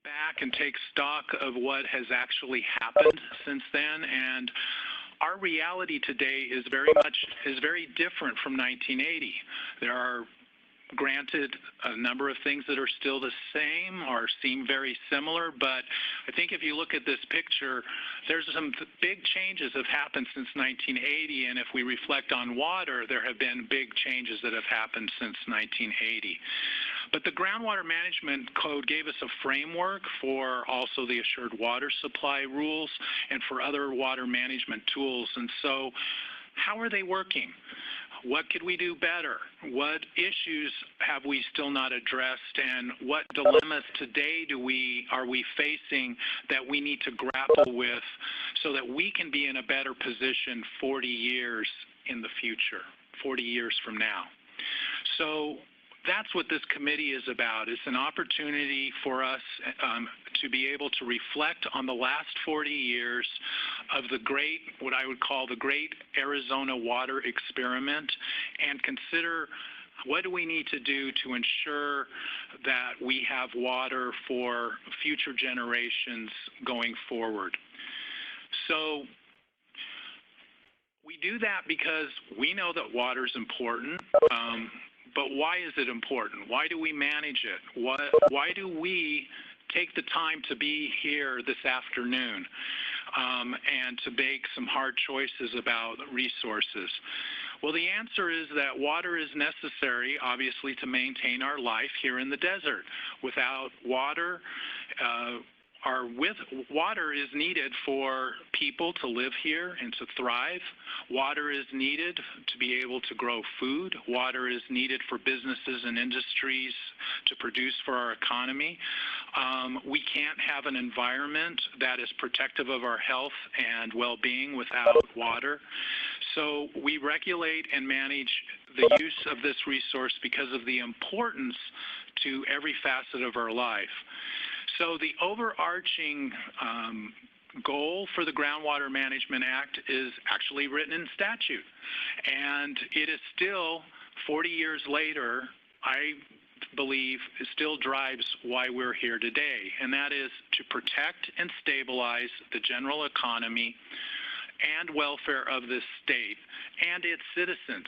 back and take stock of what has actually happened since then, and our reality today is very different from 1980. There are granted a number of things that are still the same or seem very similar, but I think if you look at this picture, there's some big changes have happened since 1980, and if we reflect on water, there have been big changes that have happened since 1980. But the Groundwater Management Code gave us a framework for also the Assured Water Supply rules and for other water management tools. And so how are they working? What could we do better? What issues have we still not addressed, and what dilemmas today are we facing that we need to grapple with so that we can be in a better position 40 years in the future, 40 years from now? So that's what this committee is about. It's an opportunity for us to be able to reflect on the last 40 years of the great, what I would call the great Arizona water experiment, and consider what do we need to do to ensure that we have water for future generations going forward. So we do that because we know that water is important. But why is it important? Why do we manage it? Why do we take the time to be here this afternoon and to make some hard choices about resources? Well, the answer is that water is necessary, obviously, to maintain our life here in the desert. Without water, water is needed for people to live here and to thrive. Water is needed to be able to grow food. Water is needed for businesses and industries to produce for our economy. We can't have an environment that is protective of our health and well-being without water. So we regulate and manage the use of this resource because of the importance to every facet of our life. So the overarching goal for the Groundwater Management Act is actually written in statute. And it is still, 40 years later, I believe it still drives why we're here today. And that is to protect and stabilize the general economy and welfare of this state and its citizens.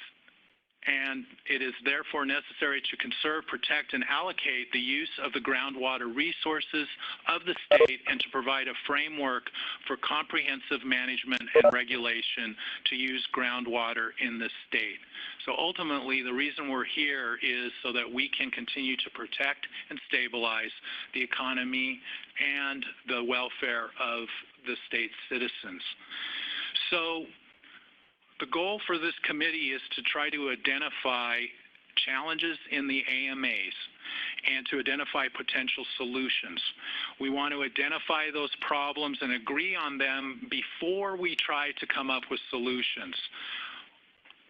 And it is therefore necessary to conserve, protect, and allocate the use of the groundwater resources of the state and to provide a framework for comprehensive management and regulation to use groundwater in the state. So ultimately, the reason we're here is so that we can continue to protect and stabilize the economy and the welfare of the state's citizens. So the goal for this committee is to try to identify challenges in the AMAs and to identify potential solutions. We want to identify those problems and agree on them before we try to come up with solutions.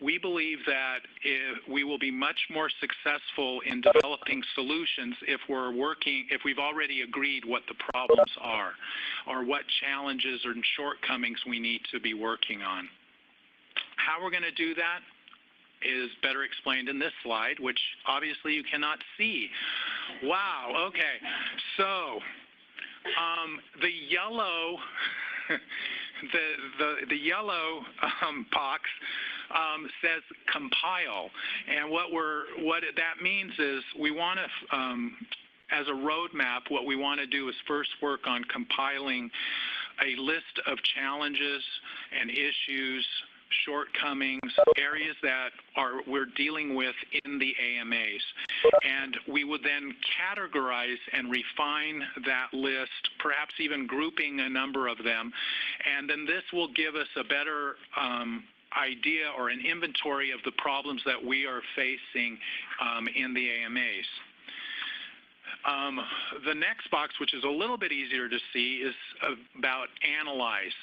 We believe that we will be much more successful in developing solutions if we've already agreed what the problems are or what challenges or shortcomings we need to be working on. How we're going to do that is better explained in this slide, which obviously you cannot see. Wow, okay. So the yellow the yellow box says compile, and what that means is we want to as a roadmap, what we want to do is first work on compiling a list of challenges and issues, shortcomings, areas that we're dealing with in the AMAs. And we would then categorize and refine that list, perhaps even grouping a number of them. And then this will give us a better idea or an inventory of the problems that we are facing in the AMAs. The next box, which is a little bit easier to see, is about analyze.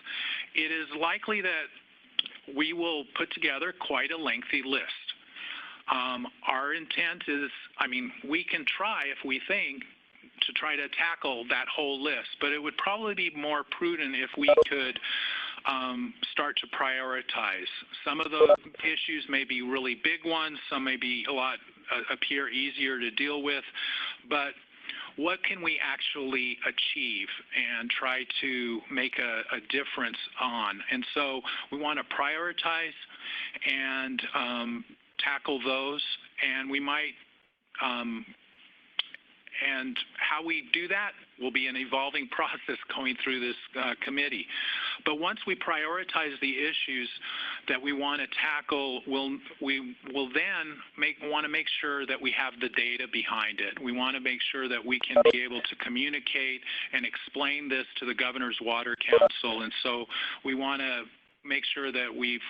It is likely that we will put together quite a lengthy list. Our intent is, we can try if we think to try to tackle that whole list, but it would probably be more prudent if we could start to prioritize. Some of the issues may be really big ones, some may be appear easier to deal with, but what can we actually achieve and try to make a difference on. And so we want to prioritize and tackle those, and we might and how we do that will be an evolving process going through this committee. But once we prioritize the issues that we want to tackle, we will then want to make sure that we have the data behind it. We want to make sure that we can be able to communicate and explain this to the Governor's Water Council. And so we want to make sure that we've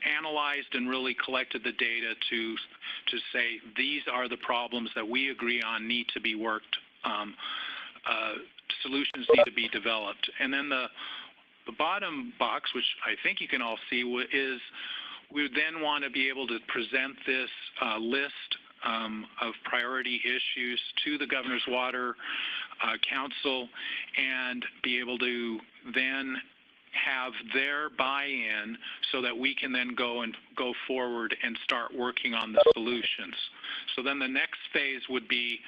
analyzed and really collected the data to say these are the problems that we agree on need to be worked, solutions need to be developed. And then the bottom box, which I think you can all see, is we then want to be able to present this list of priority issues to the Governor's Water Council and be able to then have their buy-in so that we can then go forward and start working on the solutions. So then the next phase would be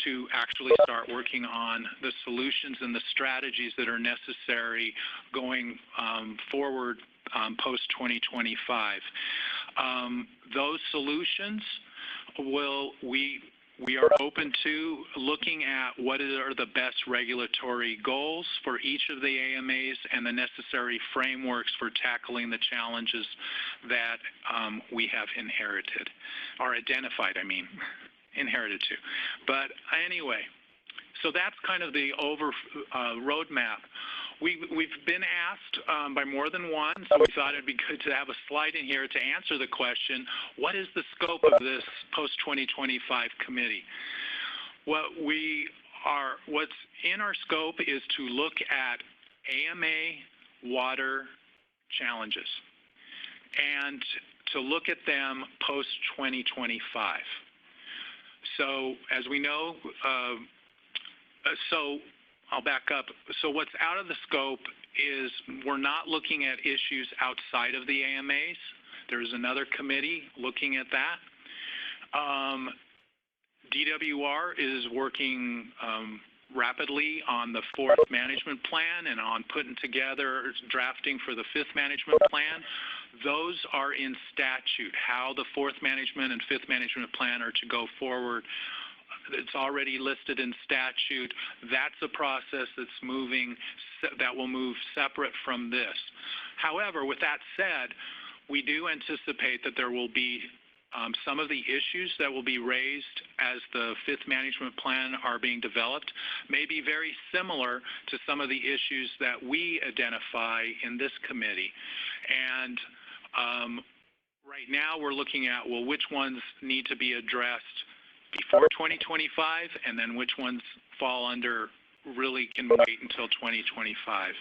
to actually start working on the solutions and the strategies that are necessary going forward post-2025. Those solutions we are open to looking at what are the best regulatory goals for each of the AMAs and the necessary frameworks for tackling the challenges that we have inherited, or identified, inherited to. But anyway, so that's kind of the roadmap. We've been asked by more than one, so we thought it'd be good to have a slide in here to answer the question, what is the scope of this post-2025 committee? What's in our scope is to look at AMA water challenges and to look at them post-2025. So as we know, I'll back up. So what's out of the scope is we're not looking at issues outside of the AMAs. There's another committee looking at that. DWR is working rapidly on the fourth management plan and on putting together drafting for the fifth management plan. Those are in statute, how the fourth management and fifth management plan are to go forward. It's already listed in statute. That's a process that's moving, that will move separate from this. However, with that said, we do anticipate that there will be some of the issues that will be raised as the fifth management plan are being developed may be very similar to some of the issues that we identify in this committee. And right now we're looking at, well, which ones need to be addressed before 2025, and then which ones fall under really can wait until 2025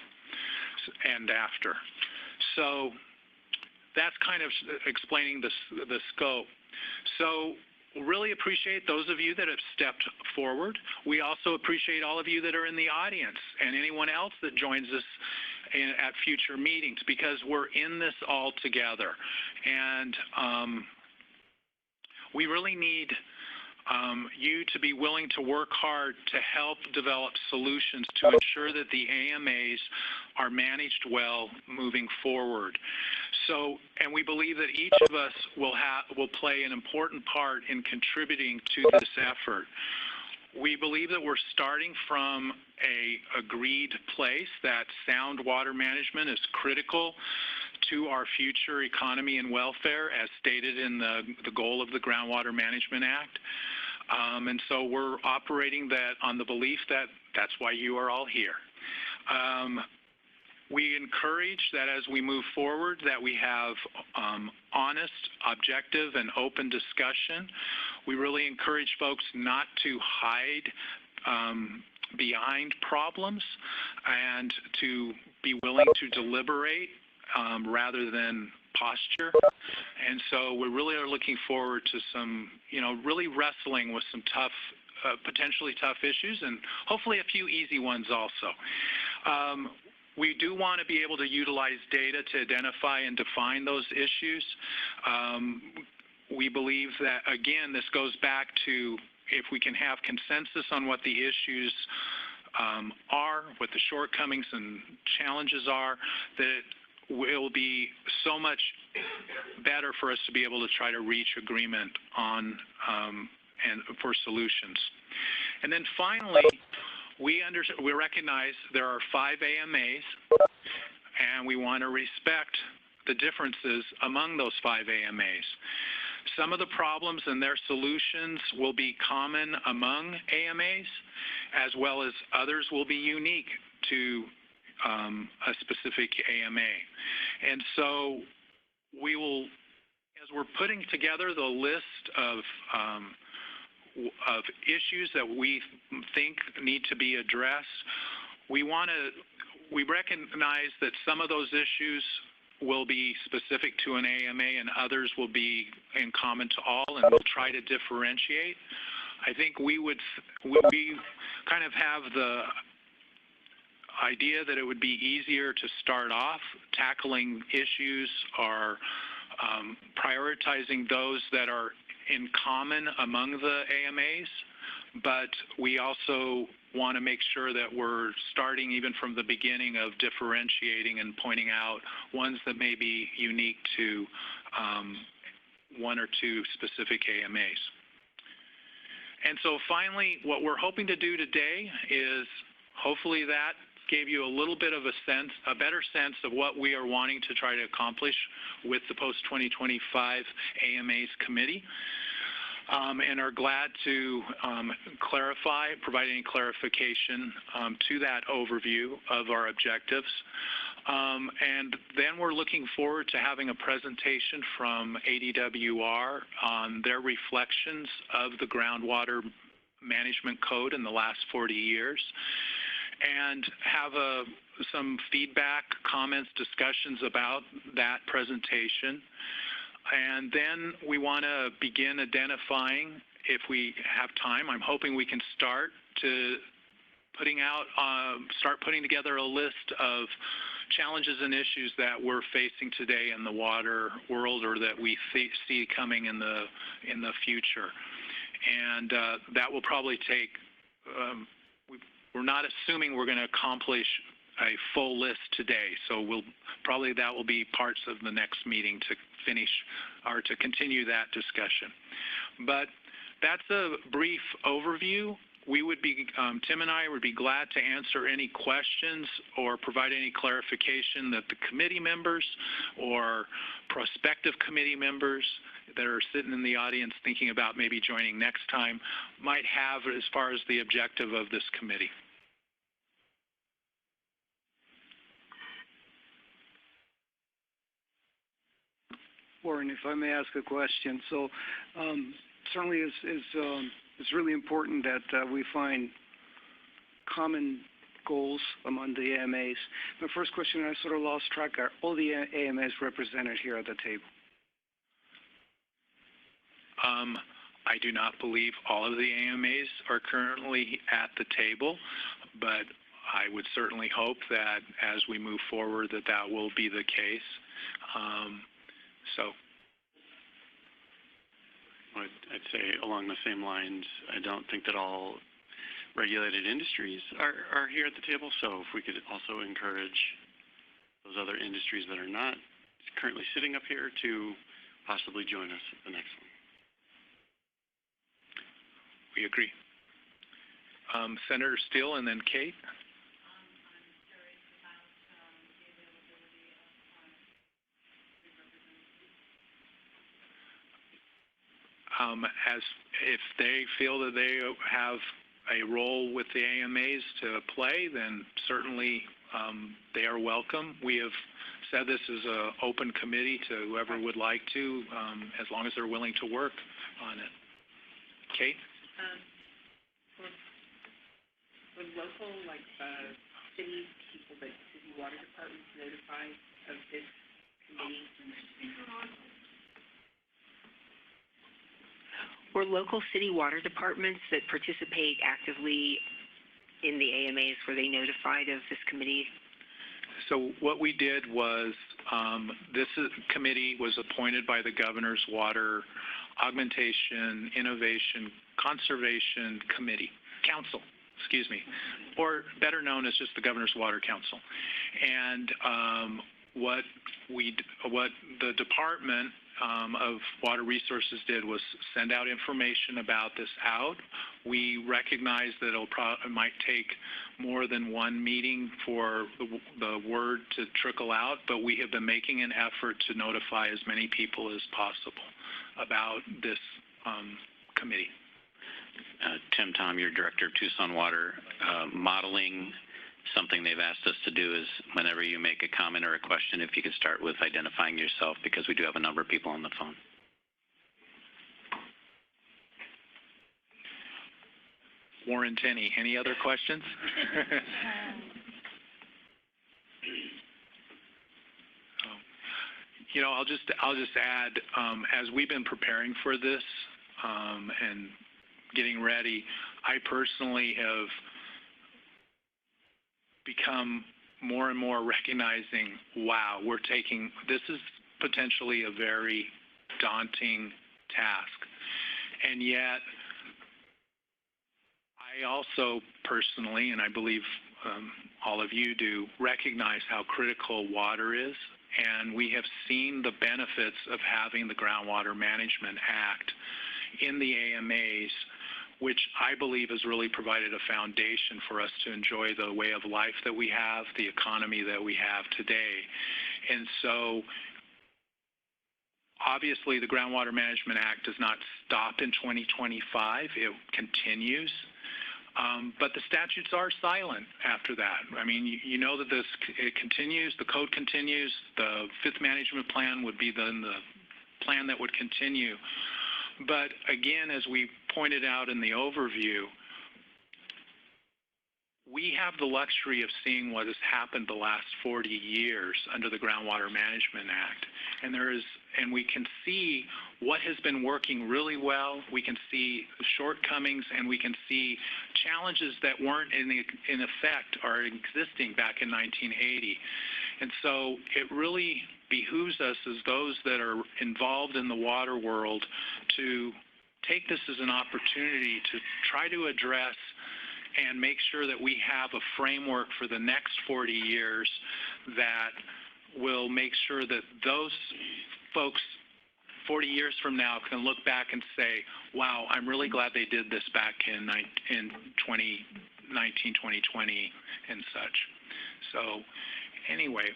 and after. So that's kind of explaining the scope. So really appreciate those of you that have stepped forward. We also appreciate all of you that are in the audience and anyone else that joins us at future meetings, because we're in this all together. And we really need you to be willing to work hard to help develop solutions to ensure that the AMAs are managed well moving forward. So, and we believe that each of us will play an important part in contributing to this effort. We believe that we're starting from an agreed place that sound water management is critical to our future economy and welfare, as stated in the goal of the Groundwater Management Act. And so we're operating that on the belief that that's why you are all here. We encourage that as we move forward that we have honest, objective, and open discussion. We really encourage folks not to hide behind problems and to be willing to deliberate rather than posture. And so we really are looking forward to some, really wrestling with some tough, potentially tough issues, and hopefully a few easy ones also. We do want to be able to utilize data to identify and define those issues. we believe that, again, this goes back to if we can have consensus on what the issues are, what the shortcomings and challenges are, that it will be so much better for us to be able to try to reach agreement on and for solutions. And then finally, we recognize there are 5 AMAs, and we want to respect the differences among those 5 AMAs. Some of the problems and their solutions will be common among AMAs, as well as others will be unique to a specific AMA. And so we will, as we're putting together the list of issues that we think need to be addressed, we recognize that some of those issues will be specific to an AMA and others will be in common to all, and we'll try to differentiate. I think we kind of have the idea that it would be easier to start off tackling issues or prioritizing those that are in common among the AMAs, but we also want to make sure that we're starting even from the beginning of differentiating and pointing out ones that may be unique to 1 or 2 specific AMAs. And so finally, what we're hoping to do today is hopefully that gave you a little bit of a better sense of what we are wanting to try to accomplish with the Post-2025 AMAs Committee. And are glad to provide any clarification to that overview of our objectives. And then we're looking forward to having a presentation from ADWR on their reflections of the groundwater management code in the last 40 years, and have some feedback, comments, discussions about that presentation. And then we want to begin identifying, if we have time, I'm hoping we can start putting together a list of challenges and issues that we're facing today in the water world, or that we see coming in the future. And that will probably take, we're not assuming we're going to accomplish a full list today, so that will be parts of the next meeting to finish or to continue that discussion. But that's a brief overview. We would be, Tim and I would be glad to answer any questions or provide any clarification that the committee members or prospective committee members that are sitting in the audience thinking about maybe joining next time might have as far as the objective of this committee. Warren, if I may ask a question. So certainly it's really important that we find common goals among the AMAs. My first question, I sort of lost track, are all the AMAs represented here at the table? I do not believe all of the AMAs are currently at the table, but I would certainly hope that as we move forward that will be the case. I'd say along the same lines, I don't think that all regulated industries are here at the table, so if we could also encourage those other industries that are not currently sitting up here to possibly join us at the next one. We agree. Senator Steele and then Kate. As if they feel that they have a role with the AMAs to play, then certainly they are welcome. We have said this is an open committee to whoever would like to, as long as they're willing to work on it. Kate? Would local, like city people, the city water departments notify of this committee? Were local city water departments that participate actively in the AMAs, were they notified of this committee? So what we did was committee was appointed by the Governor's Water Augmentation, Innovation, Conservation Council, or better known as just the Governor's Water Council. And what the Department of Water Resources did was send out information about this out. We recognize that it might take more than one meeting for the word to trickle out, but we have been making an effort to notify as many people as possible about this committee. Tom, your director of Tucson Water, modeling something they've asked us to do is whenever you make a comment or a question, if you could start with identifying yourself, because we do have a number of people on the phone. Warren Tenney, any other questions? I'll just add, as we've been preparing for this and getting ready, I personally have become more and more recognizing, wow, this is potentially a very daunting task. And yet, I also personally, and I believe all of you do, recognize how critical water is. And we have seen the benefits of having the Groundwater Management Act in the AMAs, which I believe has really provided a foundation for us to enjoy the way of life that we have, the economy that we have today. And so, obviously, the Groundwater Management Act does not stop in 2025. It continues. But the statutes are silent after that. I mean, you know that it continues, the code continues, the fifth management plan would be then the plan that would continue. But again, as we pointed out in the overview, we have the luxury of seeing what has happened the last 40 years under the Groundwater Management Act. And we can see what has been working really well. We can see shortcomings, and we can see challenges that weren't in effect or existing back in 1980. And so it really behooves us as those that are involved in the water world to take this as an opportunity to try to address and make sure that we have a framework for the next 40 years that will make sure that those folks 40 years from now can look back and say, wow, I'm really glad they did this back in 2019, 2020 and such. So anyway,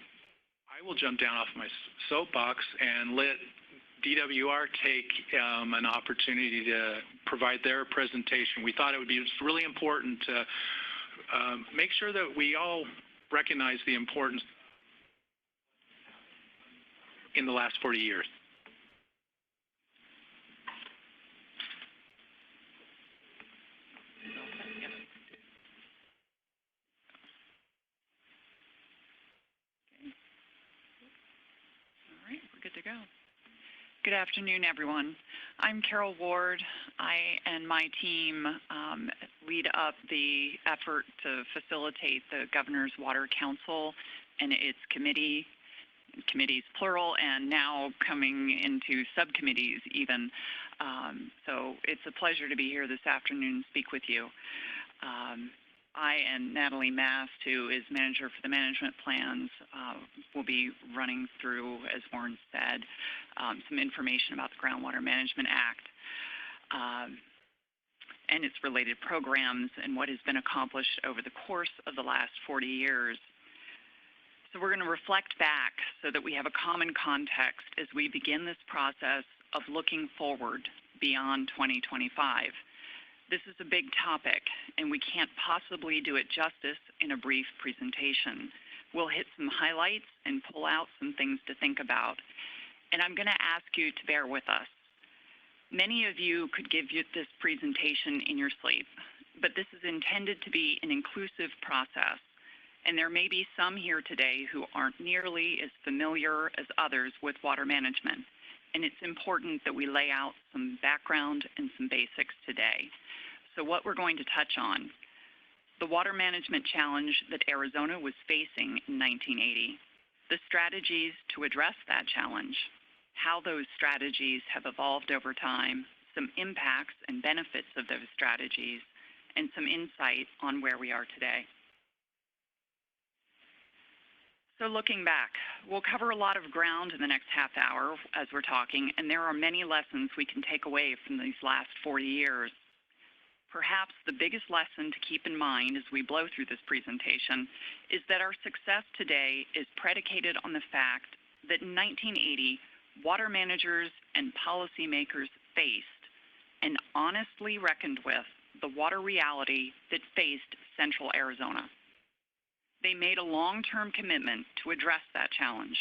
I will jump down off my soapbox and let DWR take an opportunity to provide their presentation. We thought it would be just really important to make sure that we all recognize the importance in the last 40 years. All right, we're good to go. Good afternoon, everyone. I'm Carol Ward. I and my team lead up the effort to facilitate the Governor's Water Council and its committees plural, and now coming into subcommittees even. So it's a pleasure to be here this afternoon and speak with you. I and Natalie Mast, who is manager for the management plans, will be running through, as Warren said, some information about the Groundwater Management Act and its related programs and what has been accomplished over the course of the last 40 years. So we're going to reflect back so that we have a common context as we begin this process of looking forward beyond 2025. This is a big topic, and we can't possibly do it justice in a brief presentation. We'll hit some highlights and pull out some things to think about. And I'm going to ask you to bear with us. Many of you could give you this presentation in your sleep, but this is intended to be an inclusive process. And there may be some here today who aren't nearly as familiar as others with water management. And it's important that we lay out some background and some basics today. So what we're going to touch on, the water management challenge that Arizona was facing in 1980, the strategies to address that challenge, how those strategies have evolved over time, some impacts and benefits of those strategies, and some insight on where we are today. So looking back, we'll cover a lot of ground in the next half hour as we're talking, and there are many lessons we can take away from these last 40 years. Perhaps the biggest lesson to keep in mind as we blow through this presentation is that our success today is predicated on the fact that in 1980, water managers and policymakers faced and honestly reckoned with the water reality that faced central Arizona. They made a long-term commitment to address that challenge,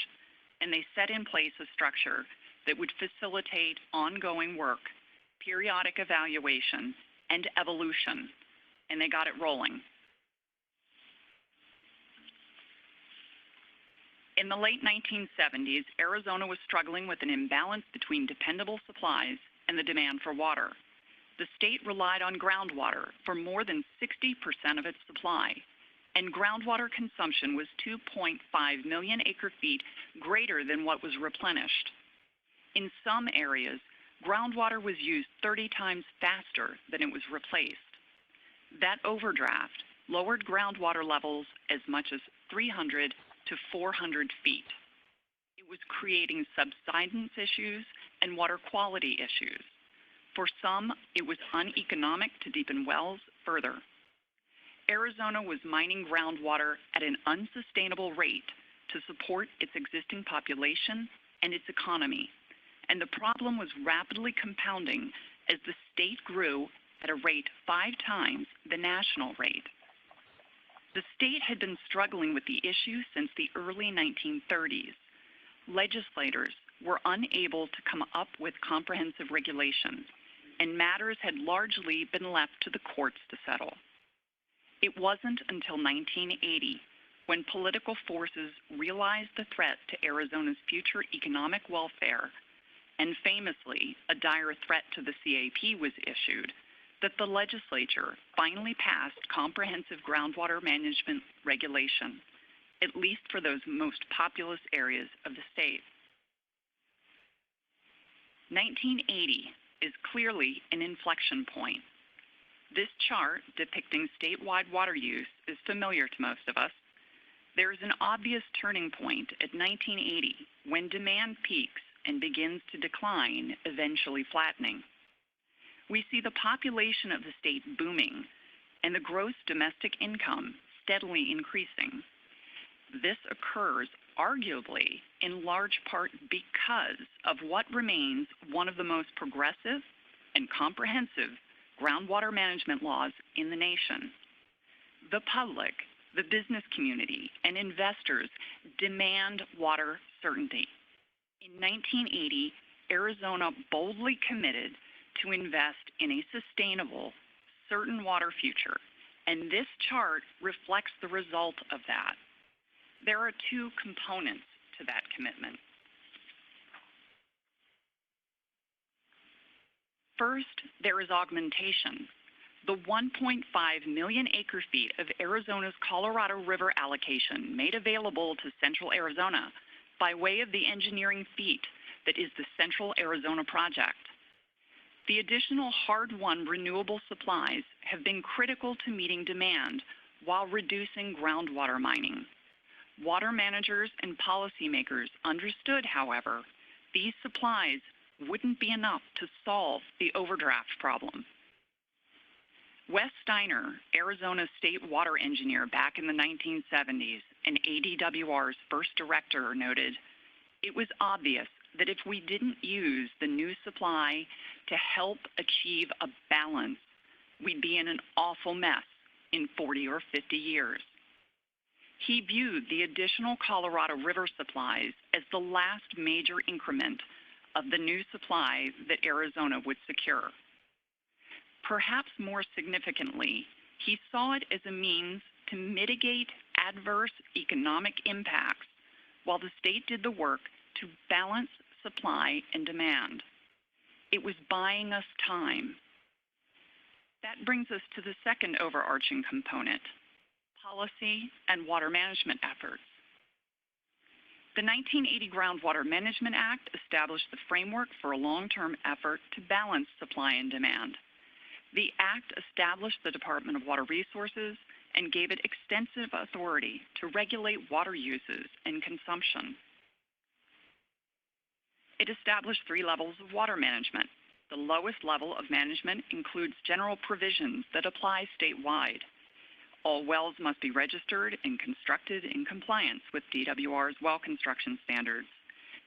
and they set in place a structure that would facilitate ongoing work, periodic evaluation, and evolution, and they got it rolling. In the late 1970s, Arizona was struggling with an imbalance between dependable supplies and the demand for water. The state relied on groundwater for more than 60% of its supply, and groundwater consumption was 2.5 million acre-feet greater than what was replenished. In some areas, groundwater was used 30 times faster than it was replaced. That overdraft lowered groundwater levels as much as 300 to 400 feet. It was creating subsidence issues and water quality issues. For some, it was uneconomic to deepen wells further. Arizona was mining groundwater at an unsustainable rate to support its existing population and its economy, and the problem was rapidly compounding as the state grew at a rate 5 times the national rate. The state had been struggling with the issue since the early 1930s. Legislators were unable to come up with comprehensive regulations, and matters had largely been left to the courts to settle. It wasn't until 1980 when political forces realized the threat to Arizona's future economic welfare, and famously a dire threat to the CAP was issued, that the legislature finally passed comprehensive groundwater management regulation, at least for those most populous areas of the state. 1980 is clearly an inflection point. This chart depicting statewide water use is familiar to most of us. There is an obvious turning point at 1980 when demand peaks and begins to decline, eventually flattening. We see the population of the state booming and the gross domestic income steadily increasing. This occurs arguably in large part because of what remains one of the most progressive and comprehensive groundwater management laws in the nation. The public, the business community, and investors demand water certainty. In 1980, Arizona boldly committed to invest in a sustainable, certain water future, and this chart reflects the result of that. There are 2 components to that commitment. First, there is augmentation. The 1.5 million acre-feet of Arizona's Colorado River allocation made available to Central Arizona by way of the engineering feat that is the Central Arizona Project. The additional hard-won renewable supplies have been critical to meeting demand while reducing groundwater mining. Water managers and policymakers understood, however, these supplies wouldn't be enough to solve the overdraft problem. Wes Steiner, Arizona's state water engineer back in the 1970s and ADWR's first director, noted, "It was obvious that if we didn't use the new supply to help achieve a balance, we'd be in an awful mess in 40 or 50 years." He viewed the additional Colorado River supplies as the last major increment of the new supply that Arizona would secure. Perhaps more significantly, he saw it as a means to mitigate adverse economic impacts while the state did the work to balance supply and demand. It was buying us time. That brings us to the second overarching component, policy and water management efforts. The 1980 Groundwater Management Act established the framework for a long-term effort to balance supply and demand. The Act established the Department of Water Resources and gave it extensive authority to regulate water uses and consumption. It established 3 levels of water management. The lowest level of management includes general provisions that apply statewide. All wells must be registered and constructed in compliance with DWR's well construction standards.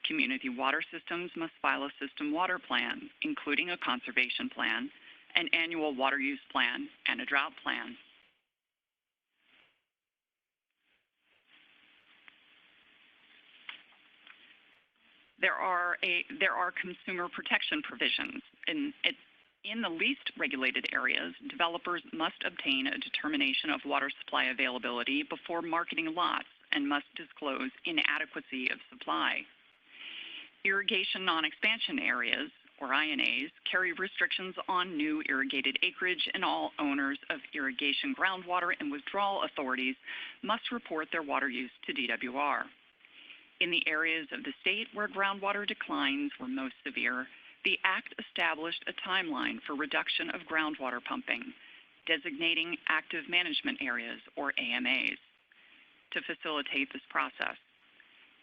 Community water systems must file a system water plan, including a conservation plan, an annual water use plan, and a drought plan. There are consumer protection provisions. In the least regulated areas, developers must obtain a determination of water supply availability before marketing lots and must disclose inadequacy of supply. Irrigation non-expansion areas, or INAs, carry restrictions on new irrigated acreage, and all owners of irrigation groundwater and withdrawal authorities must report their water use to DWR. In the areas of the state where groundwater declines were most severe, the Act established a timeline for reduction of groundwater pumping, designating active management areas, or AMAs, to facilitate this process.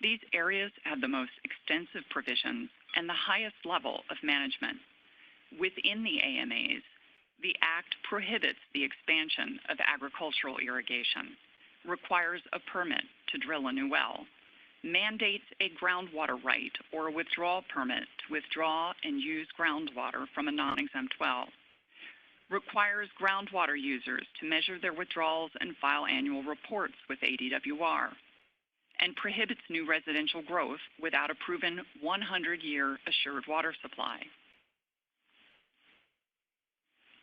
These areas have the most extensive provisions and the highest level of management. Within the AMAs, the Act prohibits the expansion of agricultural irrigation, requires a permit to drill a new well, mandates a groundwater right or a withdrawal permit to withdraw and use groundwater from a non-exempt well, requires groundwater users to measure their withdrawals and file annual reports with ADWR, and prohibits new residential growth without a proven 100-year assured water supply.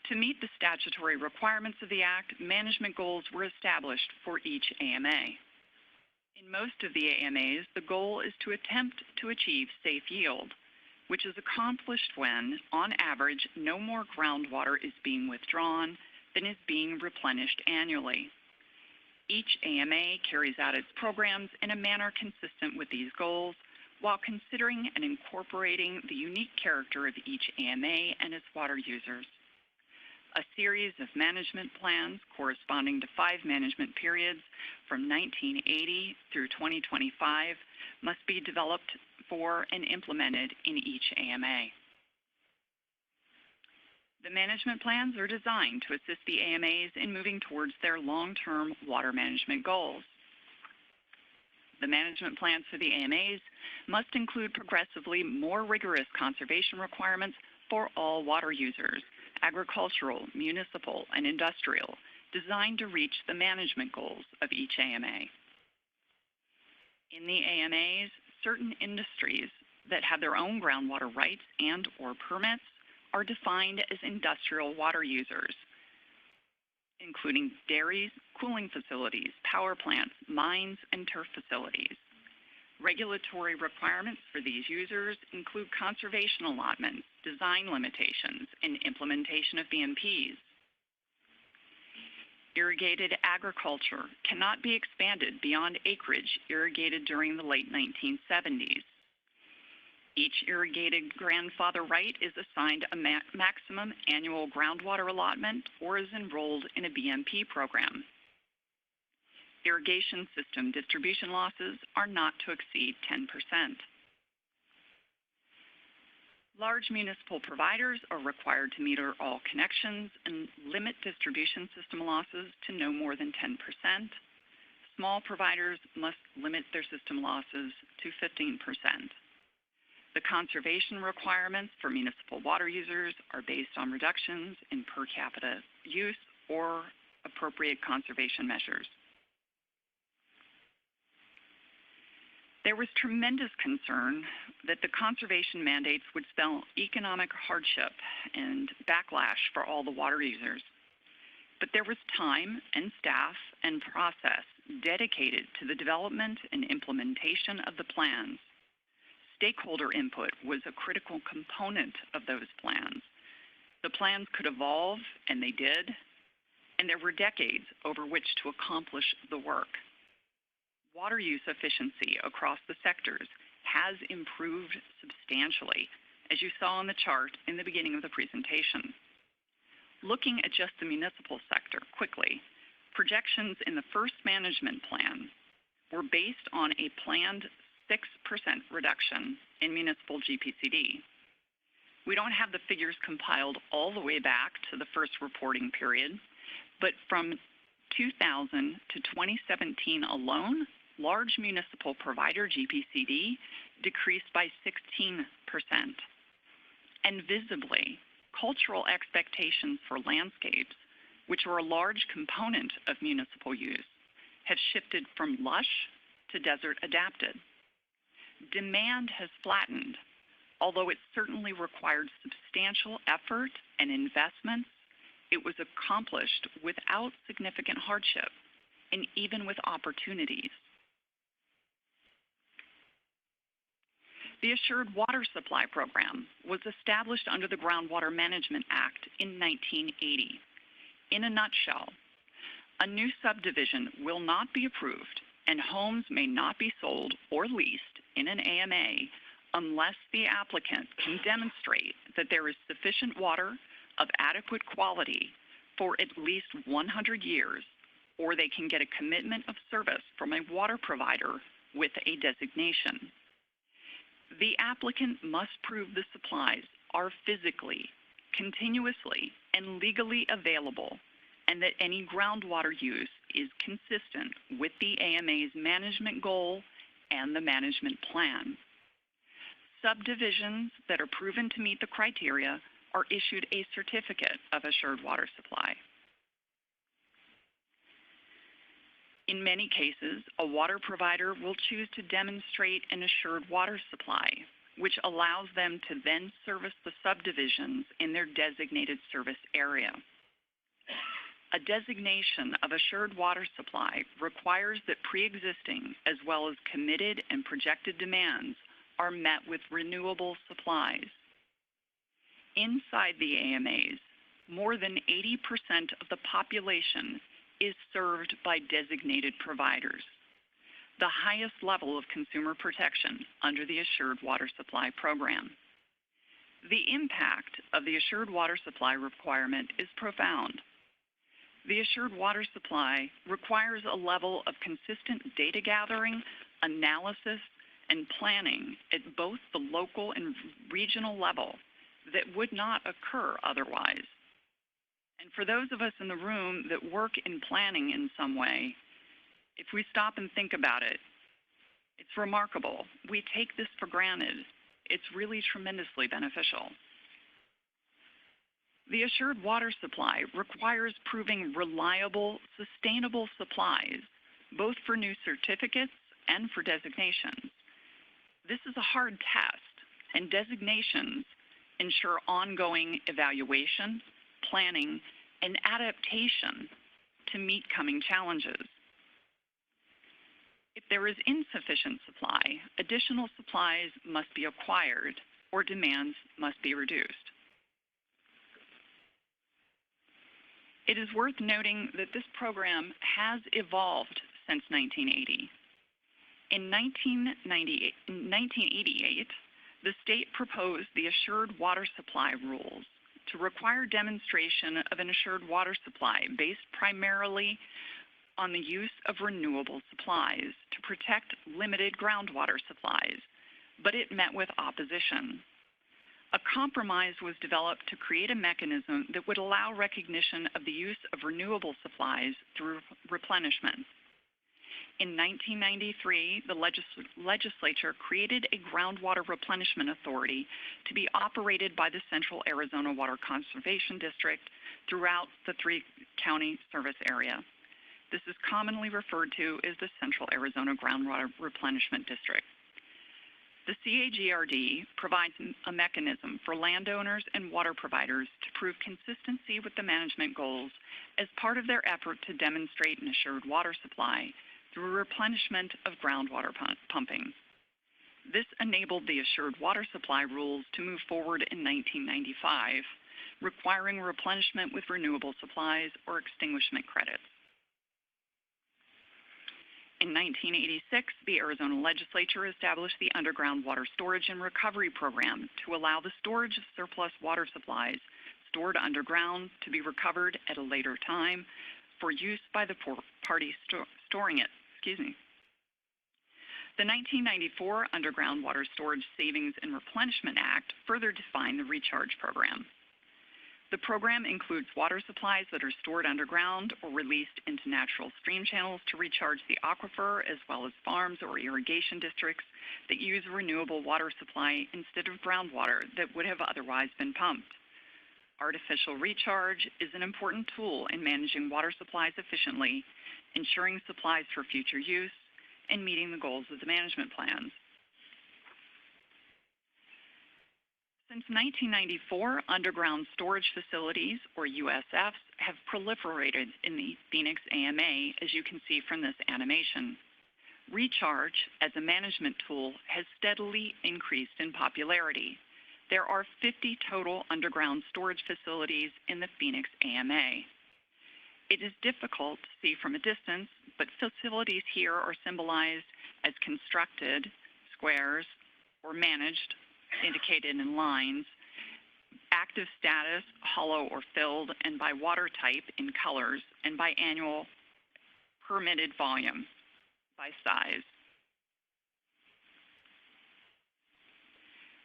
To meet the statutory requirements of the Act, management goals were established for each AMA. In most of the AMAs, the goal is to attempt to achieve safe yield, which is accomplished when, on average, no more groundwater is being withdrawn than is being replenished annually. Each AMA carries out its programs in a manner consistent with these goals, while considering and incorporating the unique character of each AMA and its water users. A series of management plans corresponding to 5 management periods from 1980 through 2025 must be developed for and implemented in each AMA. The management plans are designed to assist the AMAs in moving towards their long-term water management goals. The management plans for the AMAs must include progressively more rigorous conservation requirements for all water users, agricultural, municipal, and industrial, designed to reach the management goals of each AMA. In the AMAs, certain industries that have their own groundwater rights and/or permits are defined as industrial water users, including dairies, cooling facilities, power plants, mines, and turf facilities. Regulatory requirements for these users include conservation allotments, design limitations, and implementation of BMPs. Irrigated agriculture cannot be expanded beyond acreage irrigated during the late 1970s. Each irrigated grandfather right is assigned a maximum annual groundwater allotment or is enrolled in a BMP program. Irrigation system distribution losses are not to exceed 10%. Large municipal providers are required to meter all connections and limit distribution system losses to no more than 10%. Small providers must limit their system losses to 15%. The conservation requirements for municipal water users are based on reductions in per capita use or appropriate conservation measures. There was tremendous concern that the conservation mandates would spell economic hardship and backlash for all the water users. But there was time and staff and process dedicated to the development and implementation of the plans. Stakeholder input was a critical component of those plans. The plans could evolve, and they did, and there were decades over which to accomplish the work. Water use efficiency across the sectors has improved substantially, as you saw on the chart in the beginning of the presentation. Looking at just the municipal sector quickly, projections in the first management plan were based on a planned 6% reduction in municipal GPCD. We don't have the figures compiled all the way back to the first reporting period, but from 2000 to 2017 alone, large municipal provider GPCD decreased by 16%. And visibly, cultural expectations for landscapes, which are a large component of municipal use, have shifted from lush to desert adapted. Demand has flattened, although it certainly required substantial effort and investments. It was accomplished without significant hardship and even with opportunities. The Assured Water Supply Program was established under the Groundwater Management Act in 1980. In a nutshell, a new subdivision will not be approved and homes may not be sold or leased in an AMA unless the applicant can demonstrate that there is sufficient water of adequate quality for at least 100 years, or they can get a commitment of service from a water provider with a designation. The applicant must prove the supplies are physically, continuously, and legally available, and that any groundwater use is consistent with the AMA's management goal and the management plan. Subdivisions that are proven to meet the criteria are issued a certificate of assured water supply. In many cases, a water provider will choose to demonstrate an assured water supply, which allows them to then service the subdivisions in their designated service area. A designation of assured water supply requires that pre-existing as well as committed and projected demands are met with renewable supplies. Inside the AMAs, more than 80% of the population is served by designated providers, the highest level of consumer protection under the Assured Water Supply Program. The impact of the Assured Water Supply requirement is profound. The Assured Water Supply requires a level of consistent data gathering, analysis, and planning at both the local and regional level that would not occur otherwise. And for those of us in the room that work in planning in some way, if we stop and think about it, it's remarkable. We take this for granted. It's really tremendously beneficial. The Assured Water Supply requires proving reliable, sustainable supplies, both for new certificates and for designations. This is a hard test, and designations ensure ongoing evaluation, planning, and adaptation to meet coming challenges. If there is insufficient supply, additional supplies must be acquired or demands must be reduced. It is worth noting that this program has evolved since 1980. In 1988, the state proposed the Assured Water Supply rules to require demonstration of an assured water supply based primarily on the use of renewable supplies to protect limited groundwater supplies, but it met with opposition. A compromise was developed to create a mechanism that would allow recognition of the use of renewable supplies through replenishment. In 1993, the legislature created a groundwater replenishment authority to be operated by the Central Arizona Water Conservation District throughout the three-county service area. This is commonly referred to as the Central Arizona Groundwater Replenishment District. The CAGRD provides a mechanism for landowners and water providers to prove consistency with the management goals as part of their effort to demonstrate an assured water supply through replenishment of groundwater pumping. This enabled the Assured Water Supply rules to move forward in 1995, requiring replenishment with renewable supplies or extinguishment credits. In 1986, the Arizona legislature established the Underground Water Storage and Recovery Program to allow the storage of surplus water supplies stored underground to be recovered at a later time for use by the party storing it. The 1994 Underground Water Storage Savings and Replenishment Act further defined the recharge program. The program includes water supplies that are stored underground or released into natural stream channels to recharge the aquifer, as well as farms or irrigation districts that use a renewable water supply instead of groundwater that would have otherwise been pumped. Artificial recharge is an important tool in managing water supplies efficiently, ensuring supplies for future use, and meeting the goals of the management plans. Since 1994, underground storage facilities, or USFs, have proliferated in the Phoenix AMA, as you can see from this animation. Recharge, as a management tool, has steadily increased in popularity. There are 50 total underground storage facilities in the Phoenix AMA. It is difficult to see from a distance, but facilities here are symbolized as constructed, squares, or managed, indicated in lines, active status, hollow or filled, and by water type in colors, and by annual permitted volume, by size.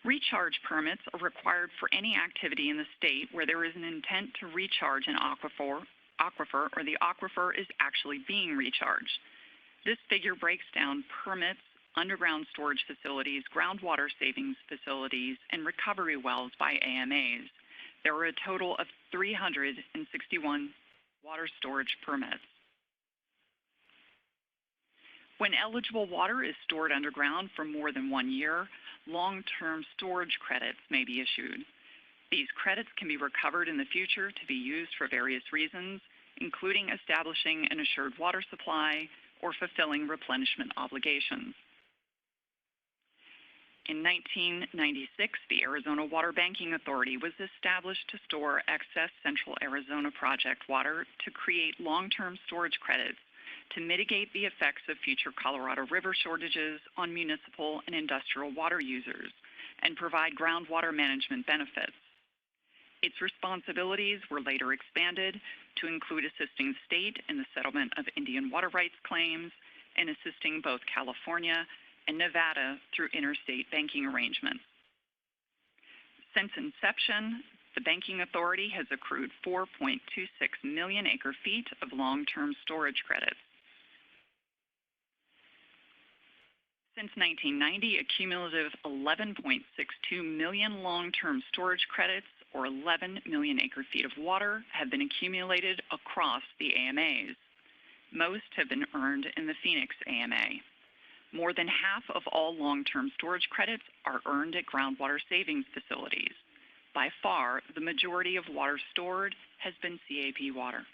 Recharge permits are required for any activity in the state where there is an intent to recharge an aquifer or the aquifer is actually being recharged. This figure breaks down permits, underground storage facilities, groundwater savings facilities, and recovery wells by AMAs. There are a total of 361 water storage permits. When eligible water is stored underground for more than 1 year, long-term storage credits may be issued. These credits can be recovered in the future to be used for various reasons, including establishing an assured water supply or fulfilling replenishment obligations. In 1996, the Arizona Water Banking Authority was established to store excess Central Arizona Project water to create long-term storage credits to mitigate the effects of future Colorado River shortages on municipal and industrial water users and provide groundwater management benefits. Its responsibilities were later expanded to include assisting the state in the settlement of Indian water rights claims and assisting both California and Nevada through interstate banking arrangements. Since inception, the Banking Authority has accrued 4.26 million acre-feet of long-term storage credits. Since 1990, a cumulative 11.62 million long-term storage credits, or 11 million acre-feet of water, have been accumulated across the AMAs. Most have been earned in the Phoenix AMA. More than half of all long-term storage credits are earned at groundwater savings facilities. By far, the majority of water stored has been CAP water.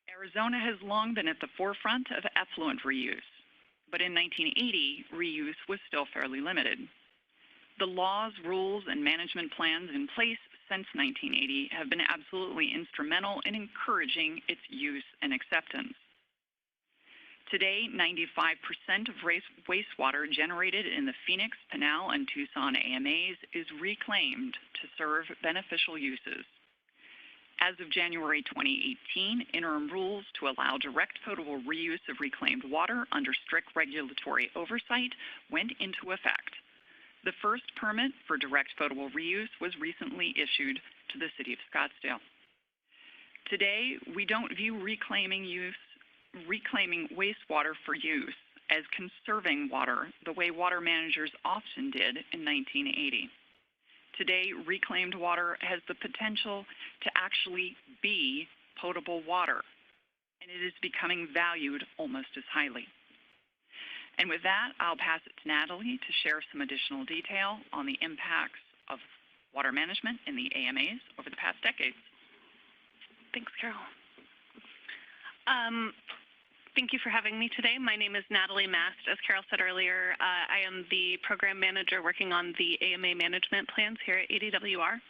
Arizona has long been at the forefront of effluent reuse, but in 1980, reuse was still fairly limited. The laws, rules, and management plans in place since 1980 have been absolutely instrumental in encouraging its use and acceptance. Today, 95% of wastewater generated in the Phoenix, Pinal, and Tucson AMAs is reclaimed to serve beneficial uses. As of January 2018, interim rules to allow direct potable reuse of reclaimed water under strict regulatory oversight went into effect. The first permit for direct potable reuse was recently issued to the City of Scottsdale. Today, we don't view reclaiming wastewater for use as conserving water the way water managers often did in 1980. Today, reclaimed water has the potential to actually be potable water, and it is becoming valued almost as highly. And with that, I'll pass it to Natalie to share some additional detail on the impacts of water management in the AMAs over the past decades. Thanks, Carol. Thank you for having me today. My name is Natalie Mast. As Carol said earlier, I am the program manager working on the AMA management plans here at ADWR.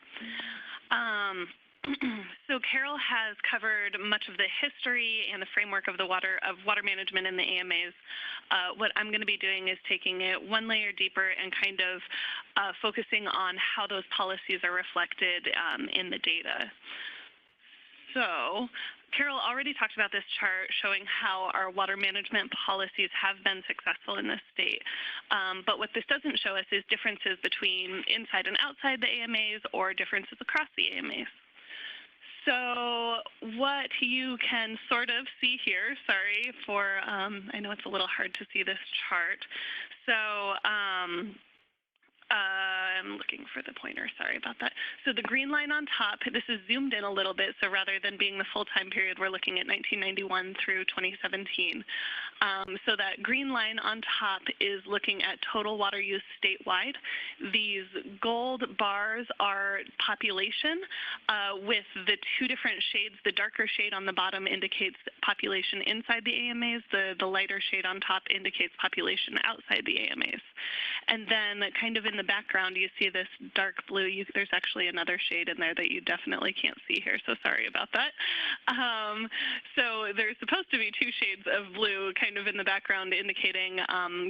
So Carol has covered much of the history and the framework of water management in the AMAs. What I'm going to be doing is taking it one layer deeper and kind of focusing on how those policies are reflected in the data. So Carol already talked about this chart showing how our water management policies have been successful in this state. But what this doesn't show us is differences between inside and outside the AMAs or differences across the AMAs. So what you can sort of see here, sorry for, I know it's a little hard to see this chart. So I'm looking for the pointer, sorry about that. So the green line on top, this is zoomed in a little bit, so rather than being the full time period, we're looking at 1991 through 2017. So that green line on top is looking at total water use statewide. These gold bars are population with the two different shades. The darker shade on the bottom indicates population inside the AMAs. The lighter shade on top indicates population outside the AMAs. And then kind of in the background, you see this dark blue. There's actually another shade in there that you definitely can't see here, so sorry about that. So there's supposed to be two shades of blue kind of in the background indicating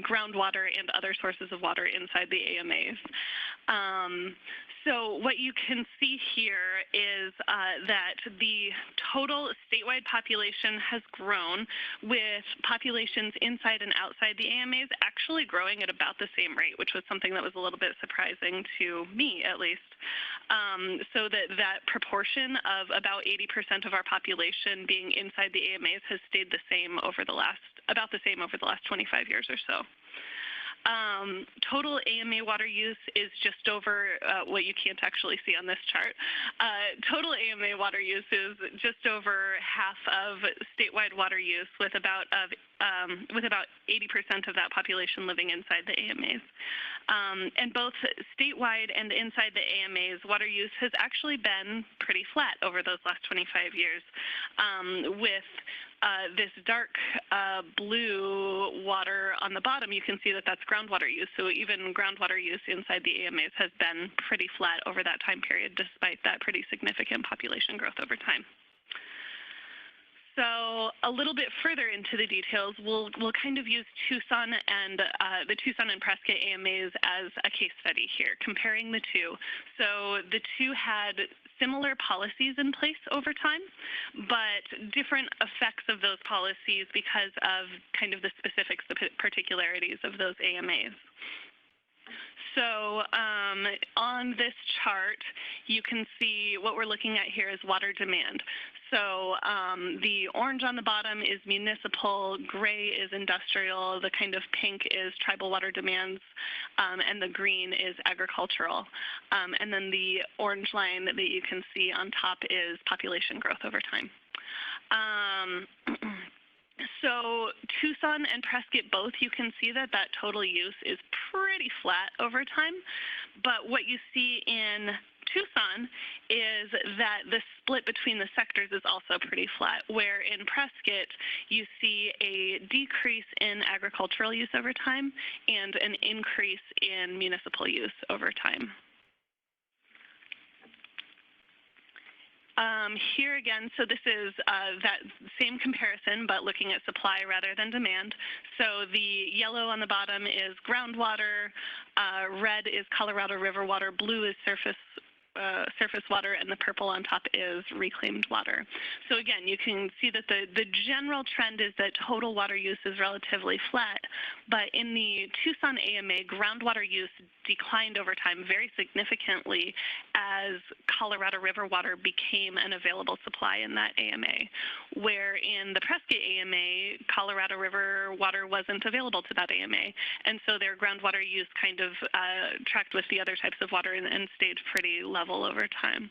groundwater and other sources of water inside the AMAs. So what you can see here is that the total statewide population has grown, with populations inside and outside the AMAs actually growing at about the same rate, which was something that was a little bit surprising to me, at least. So that proportion of about 80% of our population being inside the AMAs has stayed the same over the last, about the same over the last 25 years or so. Total AMA water use is just over what you can't actually see on this chart. Total AMA water use is just over half of statewide water use, with about 80% of that population living inside the AMAs. And both statewide and inside the AMAs, water use has actually been pretty flat over those last 25 years, with this dark blue water on the bottom. You can see that that's groundwater use. So even groundwater use inside the AMAs has been pretty flat over that time period, despite that pretty significant population growth over time. So a little bit further into the details, we'll kind of use Tucson and the Tucson and Prescott AMAs as a case study here, comparing the two. So the two had similar policies in place over time, but different effects of those policies because of kind of the specifics, the particularities of those AMAs. So on this chart, you can see what we're looking at here is water demand. So the orange on the bottom is municipal, gray is industrial, the kind of pink is tribal water demands, and the green is agricultural. And then the orange line that you can see on top is population growth over time. So Tucson and Prescott both, you can see that total use is pretty flat over time. But what you see in Tucson is that the split between the sectors is also pretty flat, where in Prescott you see a decrease in agricultural use over time and an increase in municipal use over time. Here again, so this is that same comparison, but looking at supply rather than demand. So the yellow on the bottom is groundwater, red is Colorado River water, blue is surface water, and the purple on top is reclaimed water. So again, you can see that the general trend is that total water use is relatively flat, but in the Tucson AMA, groundwater use declined over time very significantly as Colorado River water became an available supply in that AMA, where in the Prescott AMA, Colorado River water wasn't available to that AMA, and so their groundwater use kind of tracked with the other types of water and stayed pretty level over time.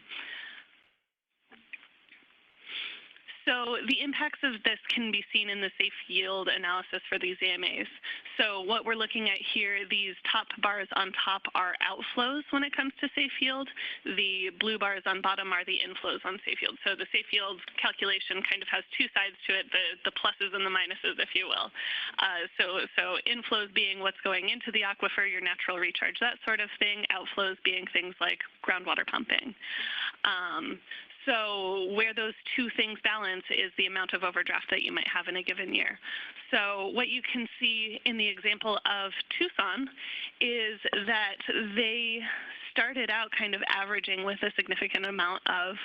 So the impacts of this can be seen in the safe yield analysis for these AMAs. So what we're looking at here, these top bars on top are outflows when it comes to safe yield. The blue bars on bottom are the inflows on safe yield. So the safe yield calculation kind of has two sides to it, the pluses and the minuses, if you will. So inflows being what's going into the aquifer, your natural recharge, that sort of thing. Outflows being things like groundwater pumping. So where those two things balance is the amount of overdraft that you might have in a given year. So what you can see in the example of Tucson is that they started out kind of averaging with a significant amount of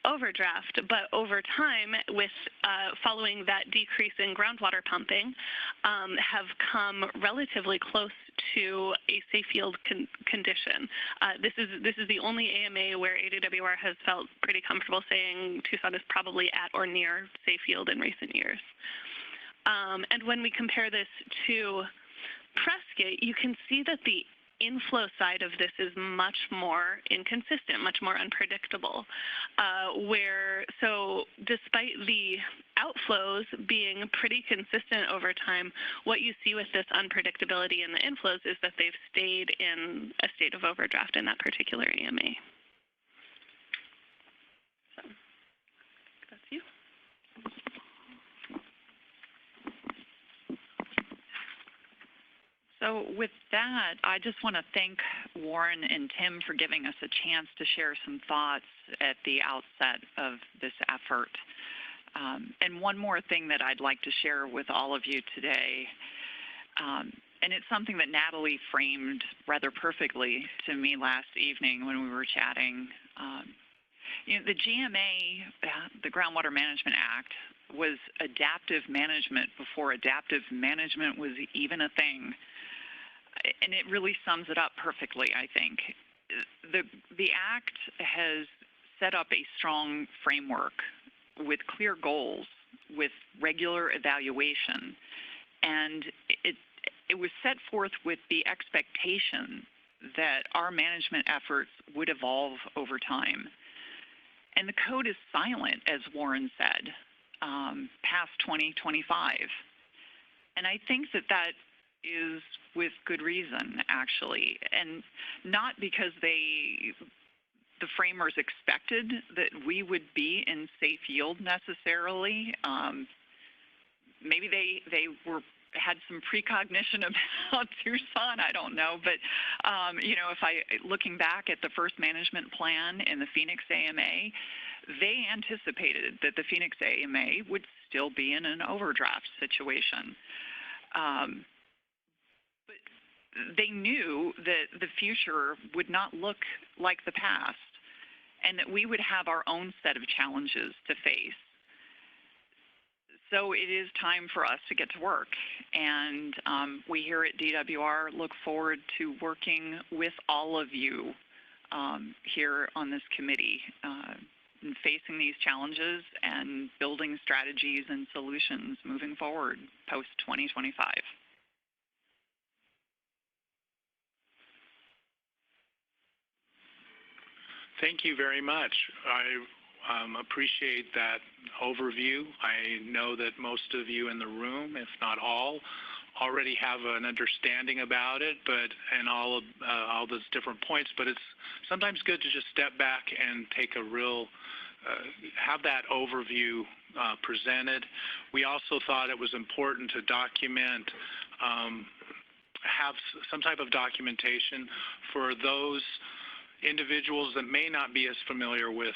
overdraft, but over time, with following that decrease in groundwater pumping, have come relatively close to a safe yield condition. This is the only AMA where ADWR has felt pretty comfortable saying Tucson is probably at or near safe yield in recent years. And when we compare this to Prescott, you can see that the inflow side of this is much more inconsistent, much more unpredictable, so despite the outflows being pretty consistent over time, what you see with this unpredictability in the inflows is that they've stayed in a state of overdraft in that particular AMA. So that's you. So with that, I just want to thank Warren and Tim for giving us a chance to share some thoughts at the outset of this effort. And one more thing that I'd like to share with all of you today, and it's something that Natalie framed rather perfectly to me last evening when we were chatting. The GMA, the Groundwater Management Act, was adaptive management before adaptive management was even a thing. And it really sums it up perfectly, I think. The Act has set up a strong framework with clear goals, with regular evaluation, and it was set forth with the expectation that our management efforts would evolve over time. And the code is silent, as Warren said, past 2025. And I think that is with good reason, actually, and not because the framers expected that we would be in safe yield necessarily. Maybe they had some precognition about Tucson, I don't know, but looking back at the first management plan in the Phoenix AMA, they anticipated that the Phoenix AMA would still be in an overdraft situation. They knew that the future would not look like the past and that we would have our own set of challenges to face. So it is time for us to get to work. And we here at DWR look forward to working with all of you here on this committee in facing these challenges and building strategies and solutions moving forward post-2025. Thank you very much. I appreciate that overview. I know that most of you in the room, if not all, already have an understanding about it, and all those different points. But it's sometimes good to just step back and take a real have that overview presented. We also thought it was important to document, have some type of documentation for those individuals that may not be as familiar with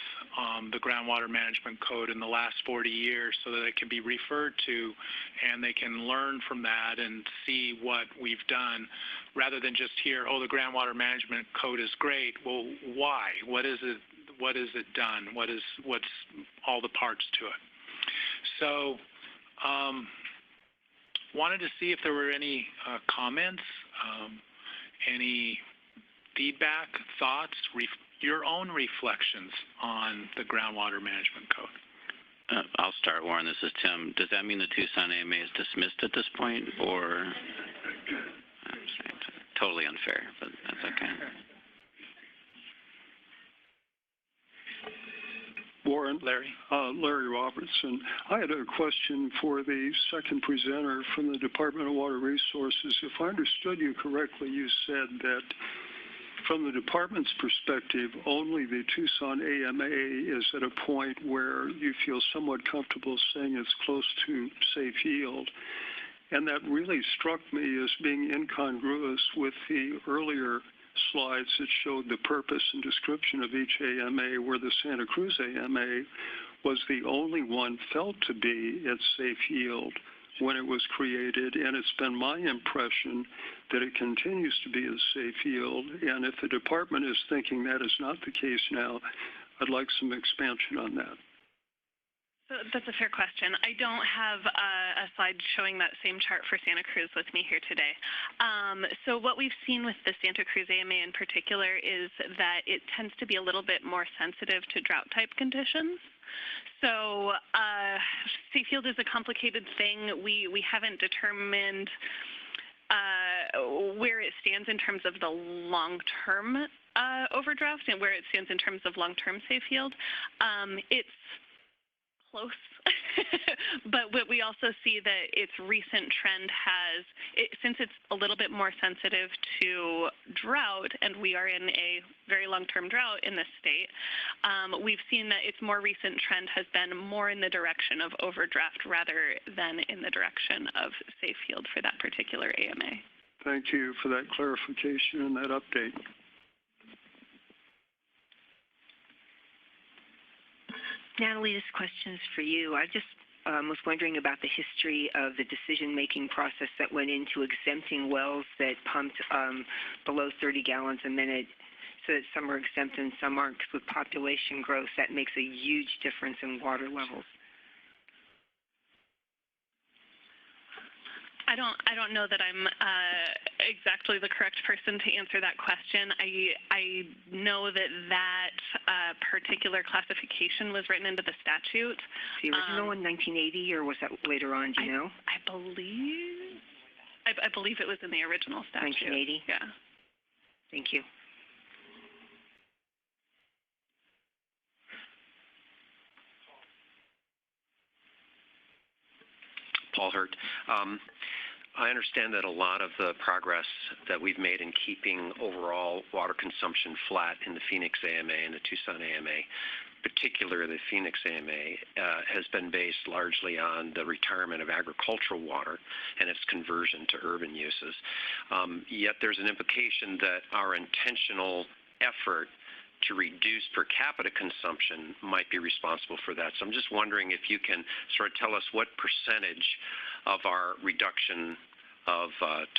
the groundwater management code in the last 40 years, so that it can be referred to and they can learn from that and see what we've done, rather than just hear, oh, the groundwater management code is great. Well, why? What is it? What is it done? What's all the parts to it? So wanted to see if there were any comments, any feedback, thoughts, your own reflections on the groundwater management code. I'll start, Warren. This is Tim. Does that mean the Tucson AMA is dismissed at this point, or totally unfair, but that's okay. Warren. Larry. Larry Robertson. I had a question for the second presenter from the Department of Water Resources. If I understood you correctly, you said that from the department's perspective, only the Tucson AMA is at a point where you feel somewhat comfortable saying it's close to safe yield. And that really struck me as being incongruous with the earlier slides that showed the purpose and description of each AMA, where the Santa Cruz AMA was the only one felt to be at safe yield when it was created, and it's been my impression that it continues to be a safe yield. And if the department is thinking that is not the case now, I'd like some expansion on that. So that's a fair question. I don't have a slide showing that same chart for Santa Cruz with me here today. So what we've seen with the Santa Cruz AMA in particular is that it tends to be a little bit more sensitive to drought type conditions. So safe yield is a complicated thing. We haven't determined where it stands in terms of the long-term overdraft and where it stands in terms of long-term safe yield. It's close, but we also see that its recent trend has, since it's a little bit more sensitive to drought, and we are in a very long-term drought in this state, we've seen that its more recent trend has been more in the direction of overdraft rather than in the direction of safe yield for that particular AMA. Thank you for that clarification and that update. Natalie, this question is for you. I just was wondering about the history of the decision-making process that went into exempting wells that pumped below 30 gallons a minute, so that some are exempt and some aren't. 'Cause with population growth, that makes a huge difference in water levels. I don't know that I'm exactly the correct person to answer that question. I know that particular classification was written into the statute. The original in 1980, or was that later on? Do you know? I believe it was in the original statute. 1980. Yeah. Thank you. Paul Hurt. I understand that a lot of the progress that we've made in keeping overall water consumption flat in the Phoenix AMA and the Tucson AMA, particularly the Phoenix AMA, has been based largely on the retirement of agricultural water and its conversion to urban uses. Yet there's an implication that our intentional effort to reduce per capita consumption might be responsible for that. So I'm just wondering if you can sort of tell us what percentage of our reduction of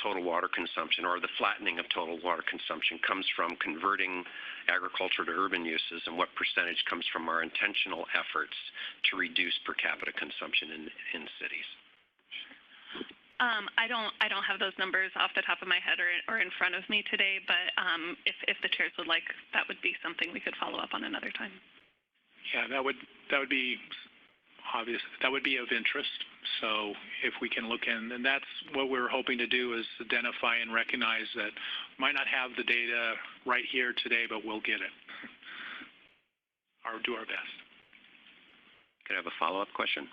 total water consumption, or the flattening of total water consumption, comes from converting agriculture to urban uses, and what percentage comes from our intentional efforts to reduce per capita consumption in cities. I don't have those numbers off the top of my head or in front of me today, but if the chairs would like, that would be something we could follow up on another time. Yeah, that would be obvious. That would be of interest. So if we can look in, and that's what we're hoping to do, is identify and recognize that might not have the data right here today, but we'll get it. Or do our best. Could I have a follow-up question?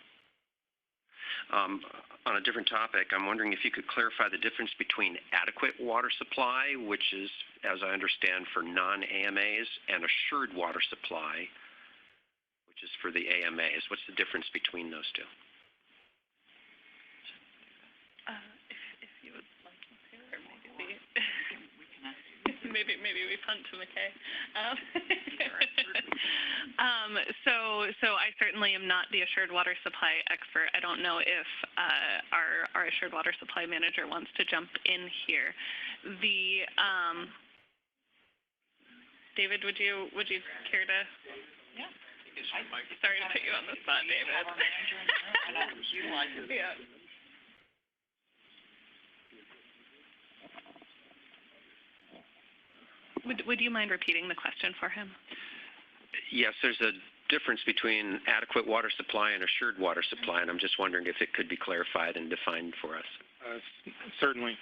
On a different topic, I'm wondering if you could clarify the difference between adequate water supply, which is, as I understand, for non-AMAs, and assured water supply, which is for the AMAs. What's the difference between those two? If you would like to hear, or maybe maybe we punt to McKay. So I certainly am not the assured water supply expert. I don't know if our assured water supply manager wants to jump in here. David, would you care to? Yeah. Sorry to put you on the spot, David. Yeah. Would you mind repeating the question for him? Yes, there's a difference between adequate water supply and assured water supply, and I'm just wondering if it could be clarified and defined for us. Certainly.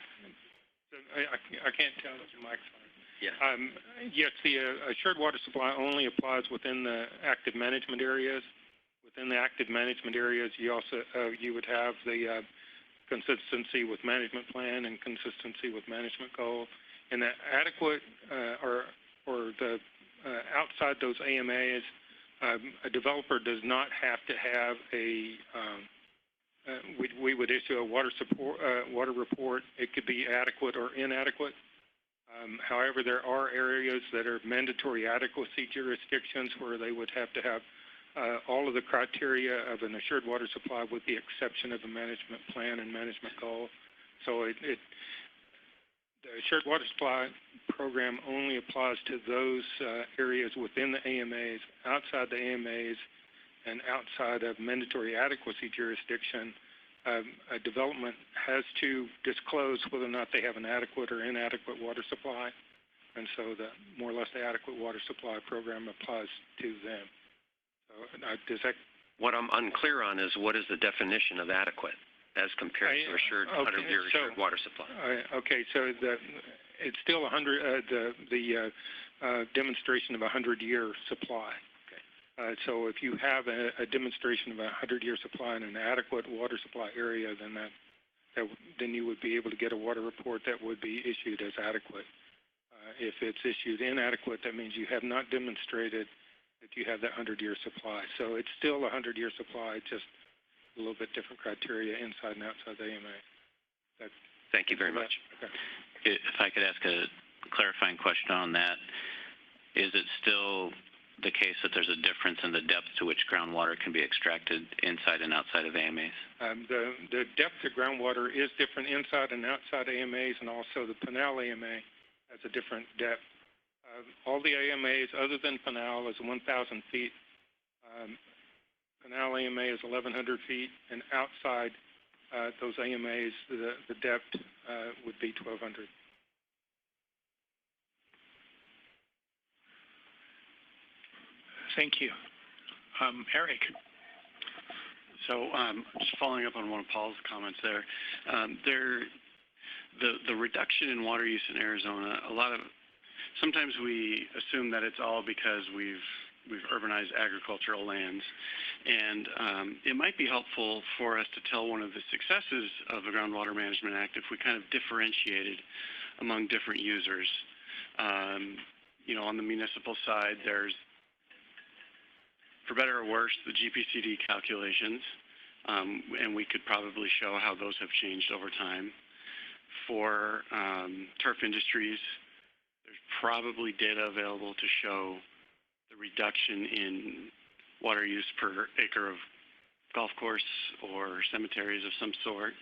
I can't tell if your mic's on. Yeah. Yes, the assured water supply only applies within the active management areas. Within the active management areas, you also you would have the consistency with management plan and consistency with management goal. And the adequate or the outside those AMAs, a developer does not have to have a. We would issue a water report. It could be adequate or inadequate. However, there are areas that are mandatory adequacy jurisdictions where they would have to have all of the criteria of an assured water supply with the exception of the management plan and management goal. So the assured water supply program only applies to those areas within the AMAs. Outside the AMAs and outside of mandatory adequacy jurisdiction, a development has to disclose whether or not they have an adequate or inadequate water supply. And so the more or less the adequate water supply program applies to them. So does that... What I'm unclear on is what is the definition of adequate as compared to assured 100-year assured water supply? Okay, so it's still the demonstration of a 100-year supply. So if you have a demonstration of a 100-year supply in an adequate water supply area, then you would be able to get a water report that would be issued as adequate. If it's issued inadequate, that means you have not demonstrated that you have that 100-year supply. So it's still a 100-year supply, just a little bit different criteria inside and outside the AMA. Thank you very much. Okay. If I could ask a clarifying question on that, is it still the case that there's a difference in the depth to which groundwater can be extracted inside and outside of AMAs? The depth of groundwater is different inside and outside AMAs, and also the Pinal AMA has a different depth. All the AMAs other than Pinal is 1,000 feet. Pinal AMA is 1,100 feet, and outside those AMAs, the depth would be 1,200. Thank you. Eric. So just following up on one of Paul's comments there, the reduction in water use in Arizona, sometimes we assume that it's all because we've urbanized agricultural lands, and it might be helpful for us to tell one of the successes of the Groundwater Management Act if we kind of differentiated among different users. On the municipal side, there's, for better or worse, the GPCD calculations, and we could probably show how those have changed over time. For turf industries, there's probably data available to show the reduction in water use per acre of golf course or cemeteries of some sort.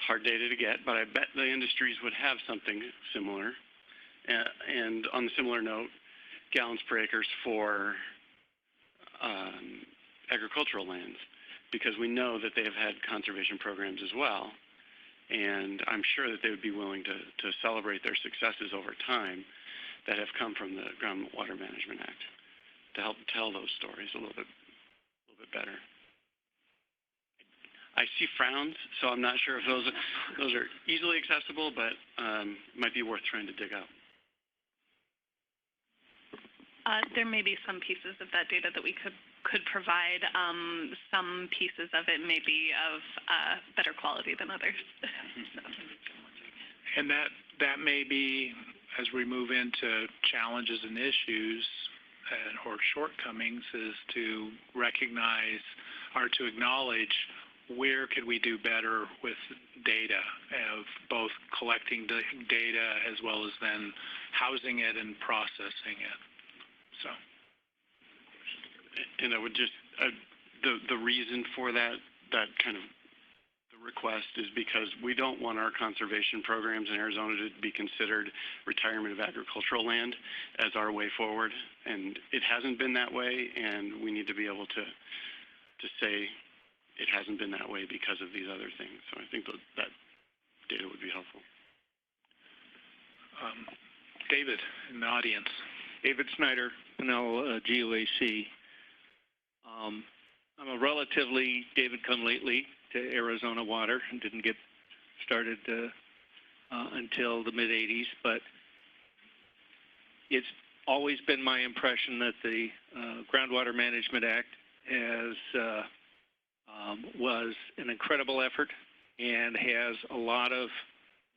Hard data to get, but I bet the industries would have something similar. And on the similar note, gallons per acres for agricultural lands, because we know that they have had conservation programs as well, and I'm sure that they would be willing to celebrate their successes over time that have come from the Groundwater Management Act to help tell those stories a little bit better. I see frowns, so I'm not sure if those are easily accessible, but might be worth trying to dig out. There may be some pieces of that data that we could provide. Some pieces of it may be of better quality than others. And that may be, as we move into challenges and issues or shortcomings, is to recognize or to acknowledge where could we do better with data, of both collecting data as well as then housing it and processing it. So, and I would just the reason for that kind of the request is because we don't want our conservation programs in Arizona to be considered retirement of agricultural land as our way forward, and it hasn't been that way, and we need to be able to say it hasn't been that way because of these other things. So I think that data would be helpful. David in the audience. David Snyder, Pinal GOAC. I'm a relatively David come lately to Arizona water and didn't get started until the mid-'80s, but it's always been my impression that the Groundwater Management Act was an incredible effort and has a lot of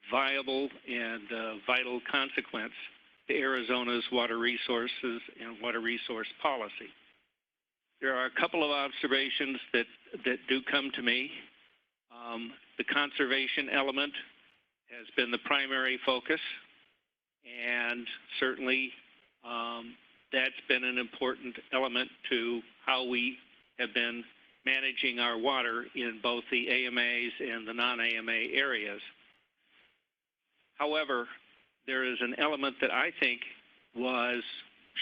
viable and vital consequence to Arizona's water resources and water resource policy. There are a couple of observations that do come to me. The conservation element has been the primary focus, And certainly that's been an important element to how we have been managing our water in both the AMAs and the non-AMA areas. However, there is an element that I think was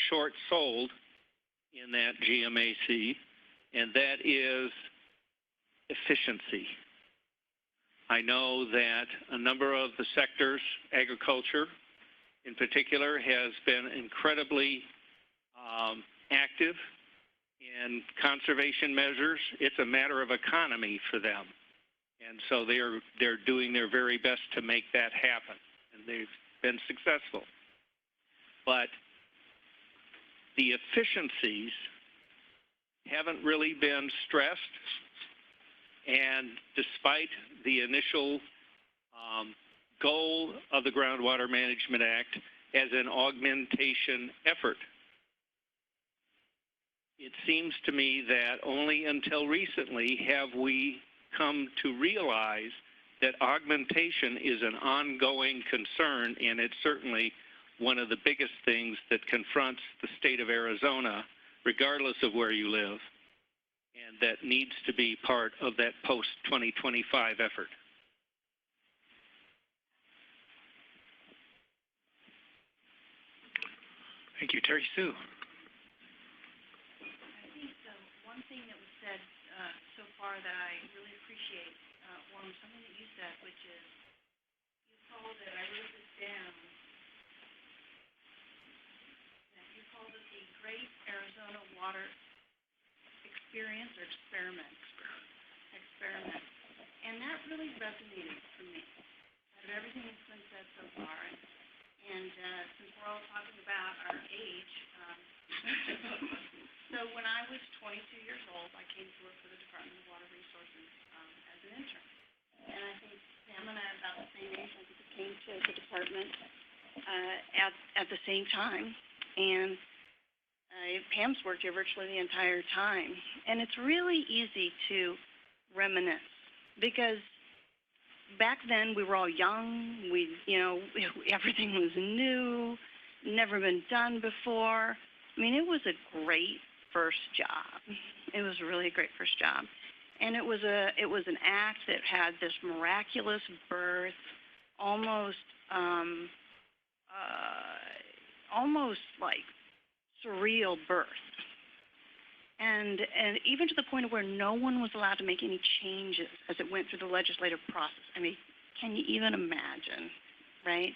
short-sold in that GMAC, and that is efficiency. I know that a number of the sectors, agriculture in particular, has been incredibly active in conservation measures. It's a matter of economy for them. And so they're doing their very best to make that happen, and they've been successful. But the efficiencies haven't really been stressed, and despite the initial goal of the Groundwater Management Act as an augmentation effort, it seems to me that only until recently have we come to realize that augmentation is an ongoing concern, and it's certainly one of the biggest things that confronts the state of Arizona, regardless of where you live, and that needs to be part of that post-2025 effort. Thank you. Terry Sue. One thing that was said so far that I really appreciate, Warren, something that you said, which is you called it, I wrote this down, that you called it the Great Arizona Water Experience or Experiment. Experiment. And that really resonated for me out of everything that's been said so far. And since we're all talking about our age, so when I was 22 years old, I came to work for the Department of Water Resources as an intern. And I think Pam and I are about the same age. I think we came to the department at the same time. And Pam's worked here virtually the entire time. And it's really easy to reminisce because back then we were all young. Everything was new, never been done before. I mean, it was a great first job. It was really a great first job. And it was an act that had this miraculous birth, almost like surreal birth. And even to the point of where no one was allowed to make any changes as it went through the legislative process. I mean, can you even imagine, right?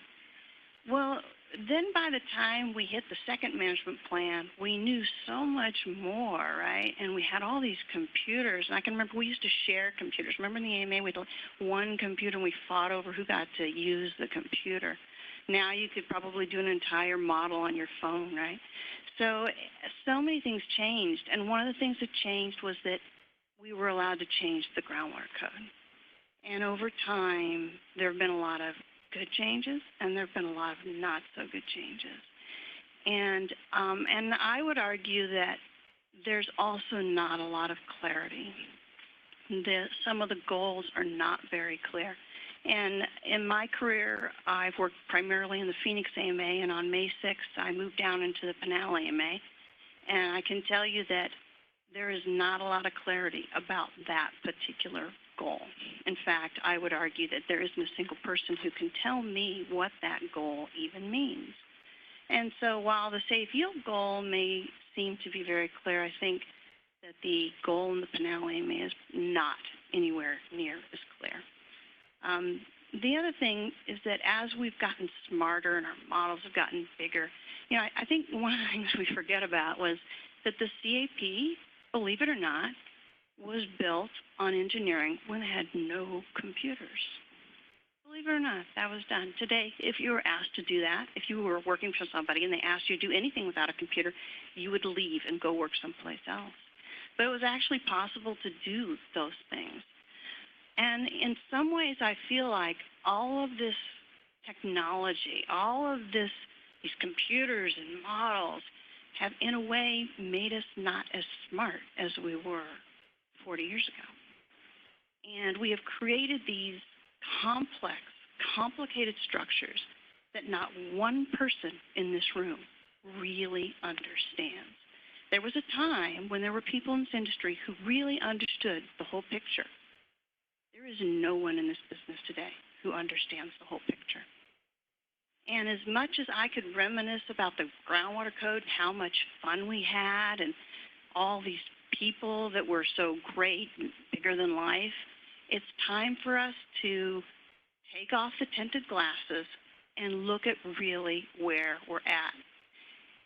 Well, then by the time we hit the second management plan, we knew so much more, right? And we had all these computers. And I can remember we used to share computers. Remember in the AMA, we had one computer and we fought over who got to use the computer. Now you could probably do an entire model on your phone, right? So many things changed. And one of the things that changed was that we were allowed to change the groundwater code. And over time, there have been a lot of good changes, and there have been a lot of not so good changes. And I would argue that there's also not a lot of clarity. Some of the goals are not very clear. And in my career, I've worked primarily in the Phoenix AMA, and on May 6th, I moved down into the Pinal AMA. And I can tell you that there is not a lot of clarity about that particular goal. In fact, I would argue that there isn't a single person who can tell me what that goal even means. And so while the safe yield goal may seem to be very clear, I think that the goal in the Pinal AMA is not anywhere near as clear. The other thing is that as we've gotten smarter and our models have gotten bigger, I think one of the things we forget about was that the CAP, believe it or not, was built on engineering when it had no computers. Believe it or not, that was done. Today, if you were asked to do that, if you were working for somebody and they asked you to do anything without a computer, you would leave and go work someplace else. But it was actually possible to do those things. And in some ways, I feel like all of this technology, all of these computers and models have, in a way, made us not as smart as we were 40 years ago. And we have created these complicated structures that not one person in this room really understands. There was a time when there were people in this industry who really understood the whole picture. There is no one in this business today who understands the whole picture. And as much as I could reminisce about the groundwater code, how much fun we had, and all these people that were so great and bigger than life, it's time for us to take off the tinted glasses and look at really where we're at.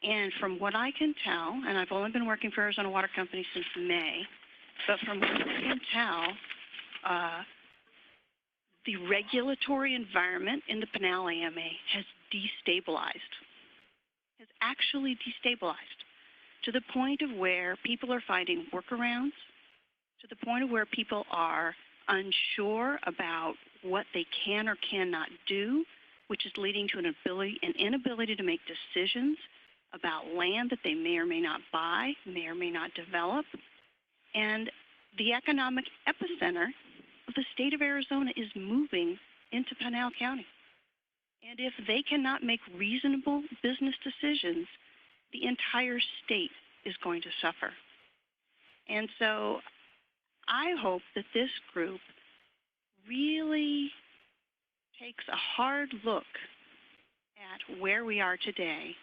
And from what I can tell, and I've only been working for Arizona Water Company since May, but from what I can tell, the regulatory environment in the Pinal AMA has destabilized, has actually destabilized to the point of where people are finding workarounds, to the point of where people are unsure about what they can or cannot do, which is leading to an inability to make decisions about land that they may or may not buy, may or may not develop. And the economic epicenter of the state of Arizona is moving into Pinal County. And if they cannot make reasonable business decisions, the entire state is going to suffer. And so I hope that this group really takes a hard look at where we are today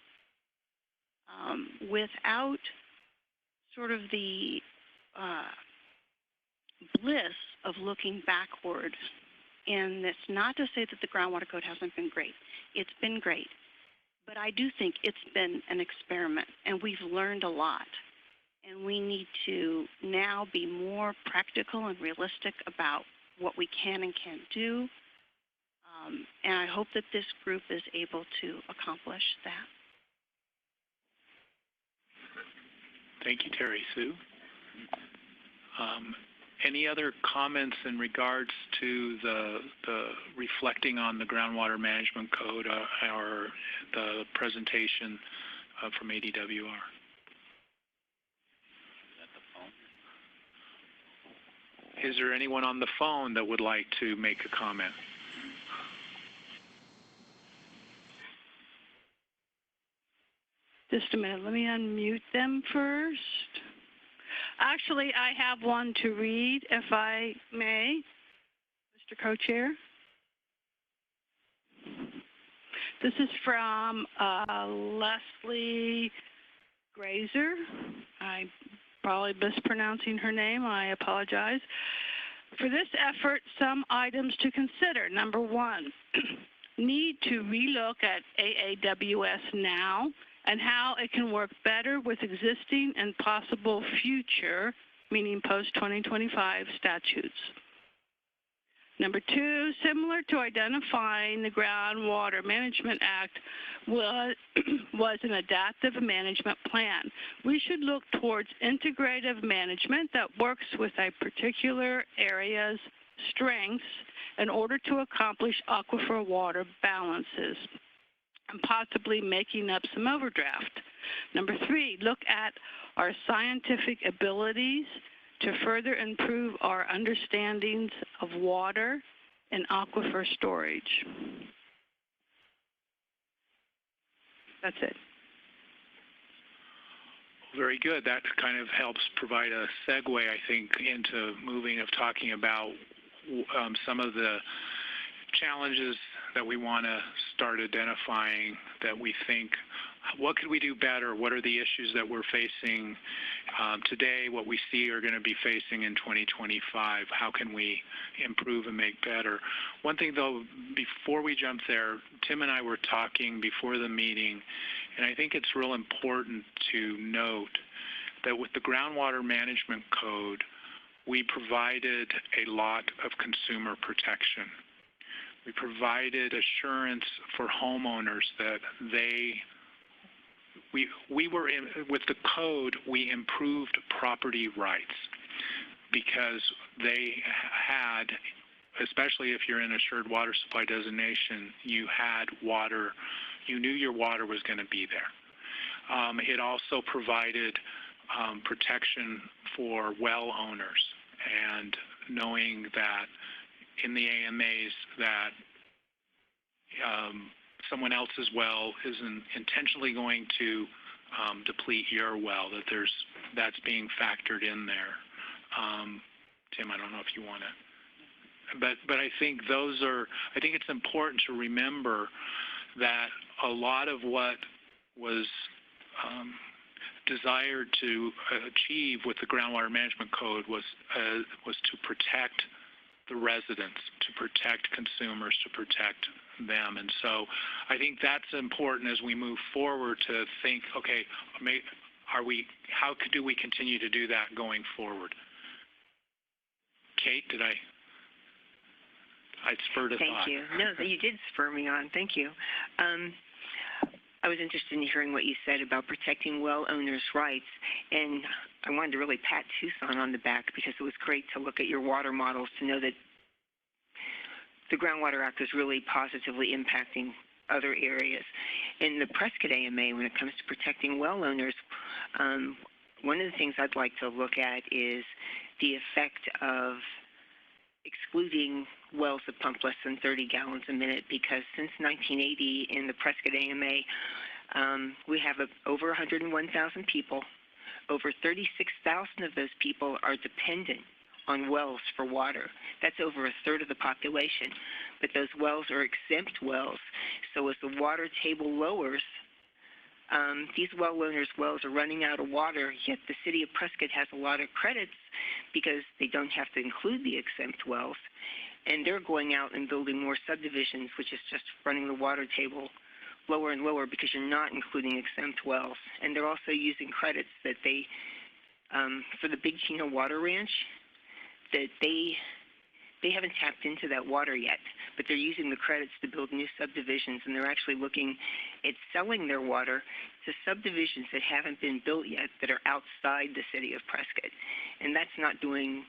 without sort of the bliss of looking backward. And that's not to say that the groundwater code hasn't been great. It's been great. But I do think it's been an experiment, and we've learned a lot. And we need to now be more practical and realistic about what we can and can't do. And I hope that this group is able to accomplish that. Thank you, Terry Sue. Any other comments in regards to the reflecting on the groundwater management code or the presentation from ADWR? Is there anyone on the phone that would like to make a comment? Just a minute, let me unmute them first. Actually, I have one to read, if I may, Mr. Co-Chair. This is from Leslie Grazer. I'm probably mispronouncing her name. I apologize. For this effort, some items to consider. Number one, need to relook at AAWS now and how it can work better with existing and possible future, meaning post-2025 statutes. Number two, similar to identifying the Groundwater Management Act was an adaptive management plan. We should look towards integrative management that works with a particular area's strengths in order to accomplish aquifer water balances, and possibly making up some overdraft. Number three, look at our scientific abilities to further improve our understandings of water and aquifer storage. That's it. Very good. That kind of helps provide a segue, I think, into talking about some of the challenges that we want to start identifying that we think, what could we do better? What are the issues that we're facing today, what we see are going to be facing in 2025? How can we improve and make better? One thing, though, before we jump there, Tim and I were talking before the meeting, and I think it's real important to note that with the Groundwater Management Code, we provided a lot of consumer protection. We provided assurance for homeowners that with the code, we improved property rights because they had, especially if you're in assured water supply designation, you had water, you knew your water was going to be there. It also provided protection for well owners, and knowing that in the AMAs that someone else's well isn't intentionally going to deplete your well, that's being factored in there. Tim, I don't know if you want to, but I think I think it's important to remember that a lot of what was desired to achieve with the groundwater management code was to protect the residents, to protect consumers, to protect them. And so I think that's important as we move forward to think, okay, how do we continue to do that going forward? Kate, I spurred a thought. Thank you. No, you did spur me on. Thank you. I was interested in hearing what you said about protecting well owners' rights, and I wanted to really pat Tucson on the back because it was great to look at your water models to know that the Groundwater Act is really positively impacting other areas. In the Prescott AMA, when it comes to protecting well owners, one of the things I'd like to look at is the effect of excluding wells that pump less than 30 gallons a minute, because since 1980 in the Prescott AMA, we have over 101,000 people. Over 36,000 of those people are dependent on wells for water. That's over a third of the population. But those wells are exempt wells. So as the water table lowers, these well owners' wells are running out of water, yet the city of Prescott has a lot of credits because they don't have to include the exempt wells. And they're going out and building more subdivisions, which is just running the water table lower and lower because you're not including exempt wells. And they're also using credits that they, for the Big Chino Water Ranch, that they haven't tapped into that water yet, but they're using the credits to build new subdivisions, and they're actually looking at selling their water to subdivisions that haven't been built yet that are outside the city of Prescott. And that's not doing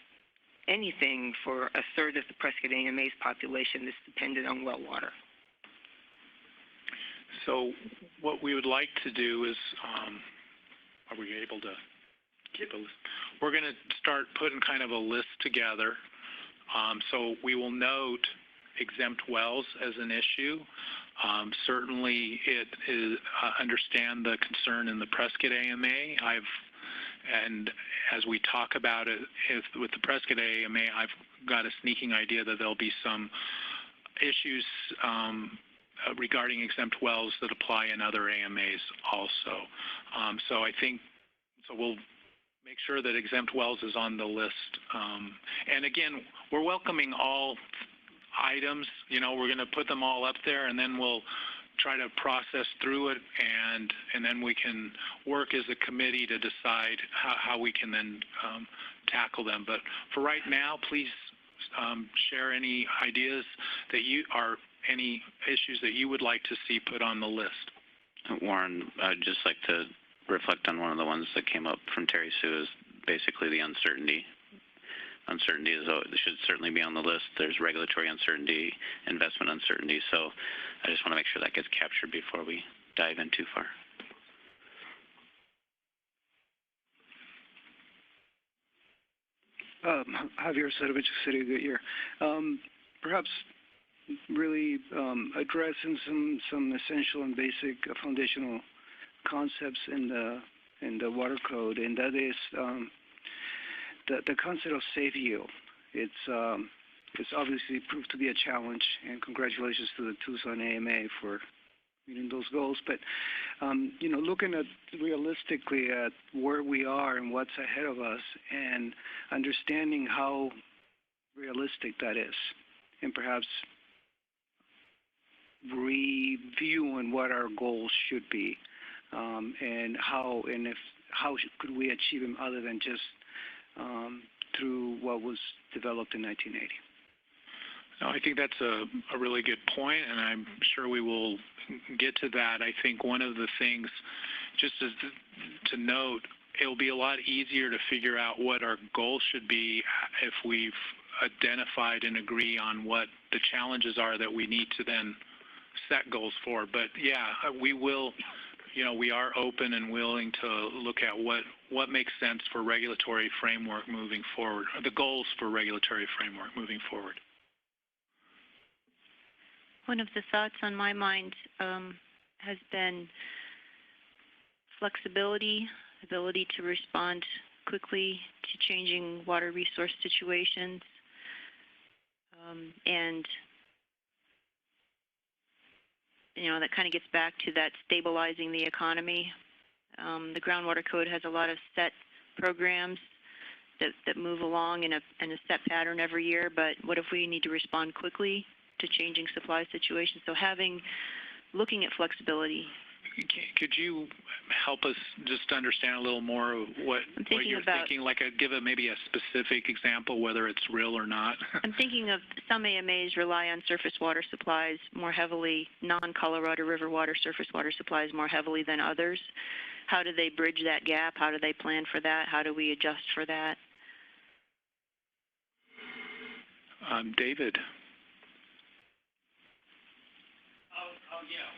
anything for a third of the Prescott AMA's population that's dependent on well water. So what we would like to do is, are we able to keep a list? We're going to start putting kind of a list together. So we will note exempt wells as an issue. Certainly it is, understand the concern in the Prescott AMA. And as we talk about it with the Prescott AMA, I've got a sneaking idea that there'll be some issues regarding exempt wells that apply in other AMAs also. So I think, so we'll make sure that exempt wells is on the list. And again, we're welcoming all items. You know, we're going to put them all up there, and then we'll try to process through it, and then we can work as a committee to decide how we can then tackle them. But for right now, please share any ideas that any issues that you would like to see put on the list. Warren, I'd just like to reflect on one of the ones that came up from Terry Sue, is basically the uncertainty. Uncertainty should certainly be on the list. There's regulatory uncertainty, investment uncertainty. So I just want to make sure that gets captured before we dive in too far. Javier Sedovich, City of Goodyear. Perhaps really addressing some essential and basic foundational concepts in the water code, and that is the concept of safe yield. It's obviously proved to be a challenge, and congratulations to the Tucson AMA for meeting those goals. But you know, looking at realistically at where we are and what's ahead of us, and understanding how realistic that is, and perhaps reviewing what our goals should be, and how could we achieve them other than just through what was developed in 1980. No, I think that's a really good point, and I'm sure we will get to that. I think one of the things, just to note, it'll be a lot easier to figure out what our goals should be if we've identified and agree on what the challenges are that we need to then set goals for. But yeah, we will, you know, we are open and willing to look at what makes sense for regulatory framework moving forward, or the goals for regulatory framework moving forward. One of the thoughts on my mind has been flexibility, ability to respond quickly to changing water resource situations, and that kind of gets back to that stabilizing the economy. The groundwater code has a lot of set programs that move along in a set pattern every year, but what if we need to respond quickly to changing supply situations? So looking at flexibility. Could you help us just understand a little more of what you're thinking? Like, give maybe a specific example, whether it's real or not. I'm thinking of some AMAs rely on surface water supplies more heavily, non-Colorado River water surface water supplies more heavily than others. How do they bridge that gap? How do they plan for that? How do we adjust for that? David. Yeah.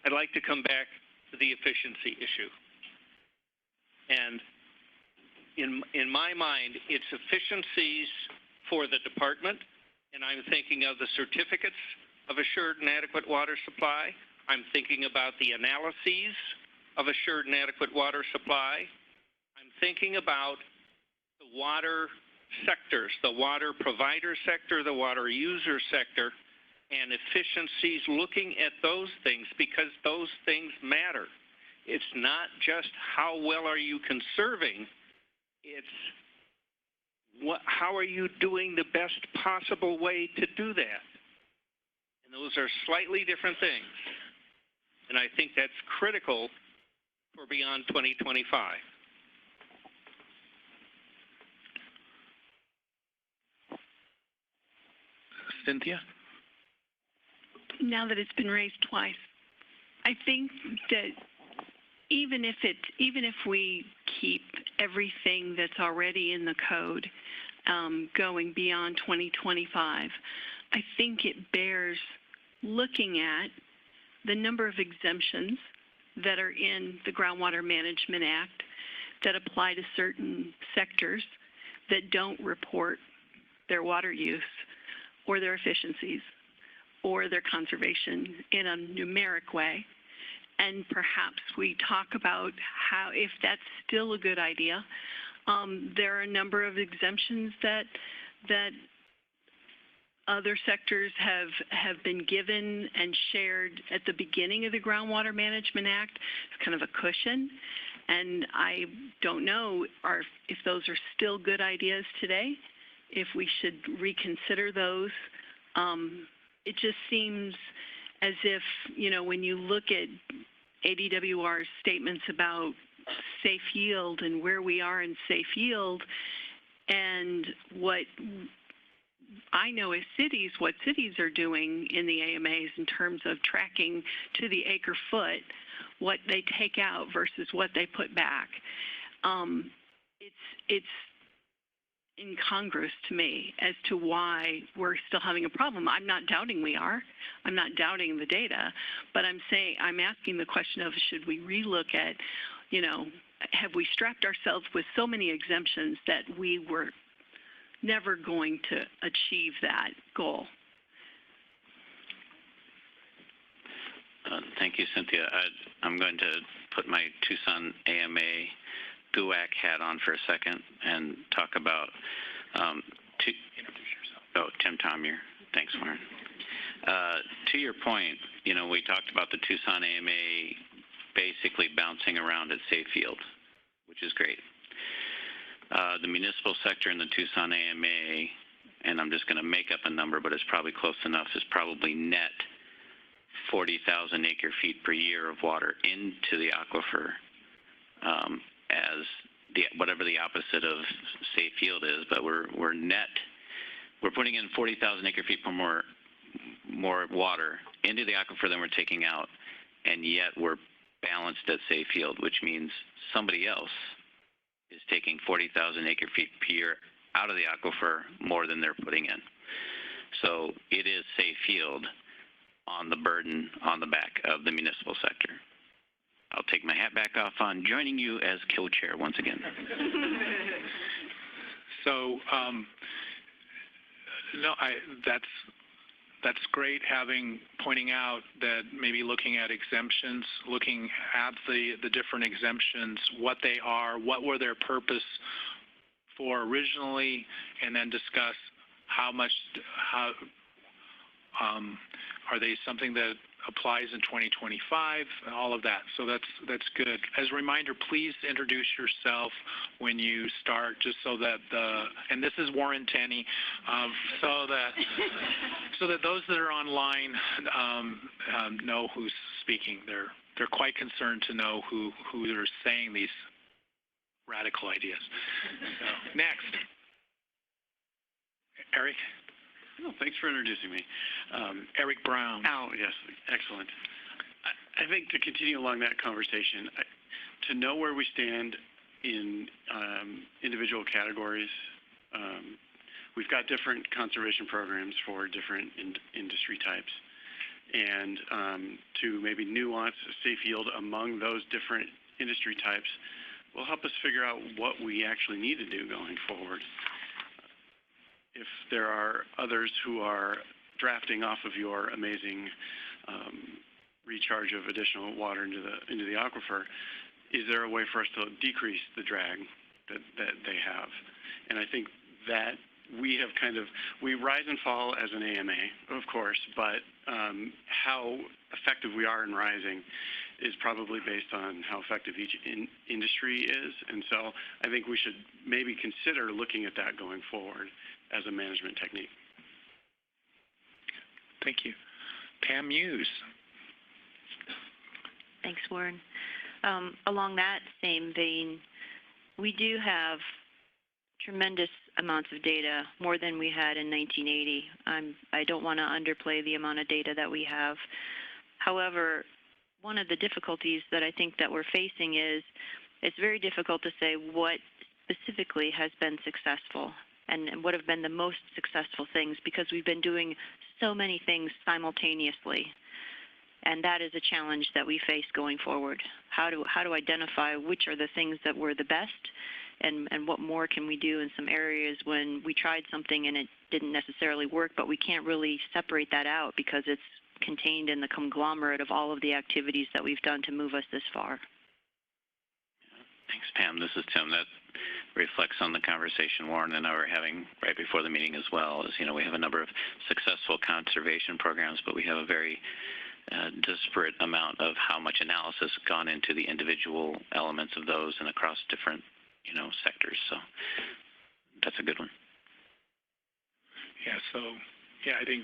I'd like to come back to the efficiency issue. And in my mind, it's efficiencies for the department, and I'm thinking of the certificates of assured and adequate water supply. I'm thinking about the analyses of assured and adequate water supply. I'm thinking about the water sectors, the water provider sector, the water user sector, and efficiencies, looking at those things, because those things matter. It's not just how well are you conserving, it's how are you doing the best possible way to do that. And those are slightly different things. And I think that's critical for beyond 2025. Cynthia? Now that it's been raised twice, I think that even if we keep everything that's already in the code going beyond 2025, I think it bears looking at the number of exemptions that are in the Groundwater Management Act that apply to certain sectors that don't report their water use or their efficiencies or their conservation in a numeric way. And perhaps we talk about how, if that's still a good idea, there are a number of exemptions that other sectors have been given and shared at the beginning of the Groundwater Management Act. It's kind of a cushion. And I don't know if those are still good ideas today, if we should reconsider those. It just seems as if, when you look at ADWR's statements about safe yield and where we are in safe yield, and what I know as cities, what cities are doing in the AMAs in terms of tracking to the acre foot what they take out versus what they put back. It's incongruous to me as to why we're still having a problem. I'm not doubting we are. I'm not doubting the data, but I'm asking the question of, should we relook at, have we strapped ourselves with so many exemptions that we were never going to achieve that goal? Thank you, Cynthia. I'm going to put my Tucson AMA GUAC hat on for a second and talk about Introduce yourself. Tim Tomier. Thanks, Warren. To your point, we talked about the Tucson AMA basically bouncing around at safe yield, which is great. The municipal sector in the Tucson AMA, and I'm just going to make up a number, but it's probably close enough, is probably net 40,000 acre feet per year of water into the aquifer, as whatever the opposite of safe yield is, but we're putting in 40,000 acre feet per more water into the aquifer than we're taking out, and yet we're balanced at safe yield, which means somebody else is taking 40,000 acre feet per year out of the aquifer more than they're putting in. So it is safe yield on the burden on the back of the municipal sector. I'll take my hat back off on joining you as co-chair once again. So, no, that's great pointing out that maybe looking at exemptions, looking at the different exemptions, what they are, what were their purpose for originally, and then discuss how are they something that applies in 2025, all of that. So that's good. As a reminder, please introduce yourself when you start, just so that and this is Warren Tenney, so that those that are online know who's speaking. They're quite concerned to know who are saying these radical ideas. So, next, Eric. Oh, thanks for introducing me. Eric Brown. Oh, yes, excellent. I think to continue along that conversation, to know where we stand in individual categories, we've got different conservation programs for different industry types, and to maybe nuance safe yield among those different industry types will help us figure out what we actually need to do going forward. If there are others who are drafting off of your amazing recharge of additional water into the aquifer, is there a way for us to decrease the drag that they have? And I think that we have we rise and fall as an AMA, of course, but how effective we are in rising is probably based on how effective each industry is. And so I think we should maybe consider looking at that going forward as a management technique. Thank you. Pam Muse. Thanks, Warren. Along that same vein, we do have tremendous amounts of data, more than we had in 1980. I don't want to underplay the amount of data that we have. However, one of the difficulties that I think that we're facing is it's very difficult to say what specifically has been successful and what have been the most successful things, because we've been doing so many things simultaneously. And that is a challenge that we face going forward. How to identify which are the things that were the best, and what more can we do in some areas when we tried something and it didn't necessarily work, but we can't really separate that out because it's contained in the conglomerate of all of the activities that we've done to move us this far. Thanks, Pam. This is Tim. That reflects on the conversation Warren and I were having right before the meeting as well. As you know, we have a number of successful conservation programs, but we have a very disparate amount of how much analysis gone into the individual elements of those and across different, sectors. So that's a good one. Yeah, I think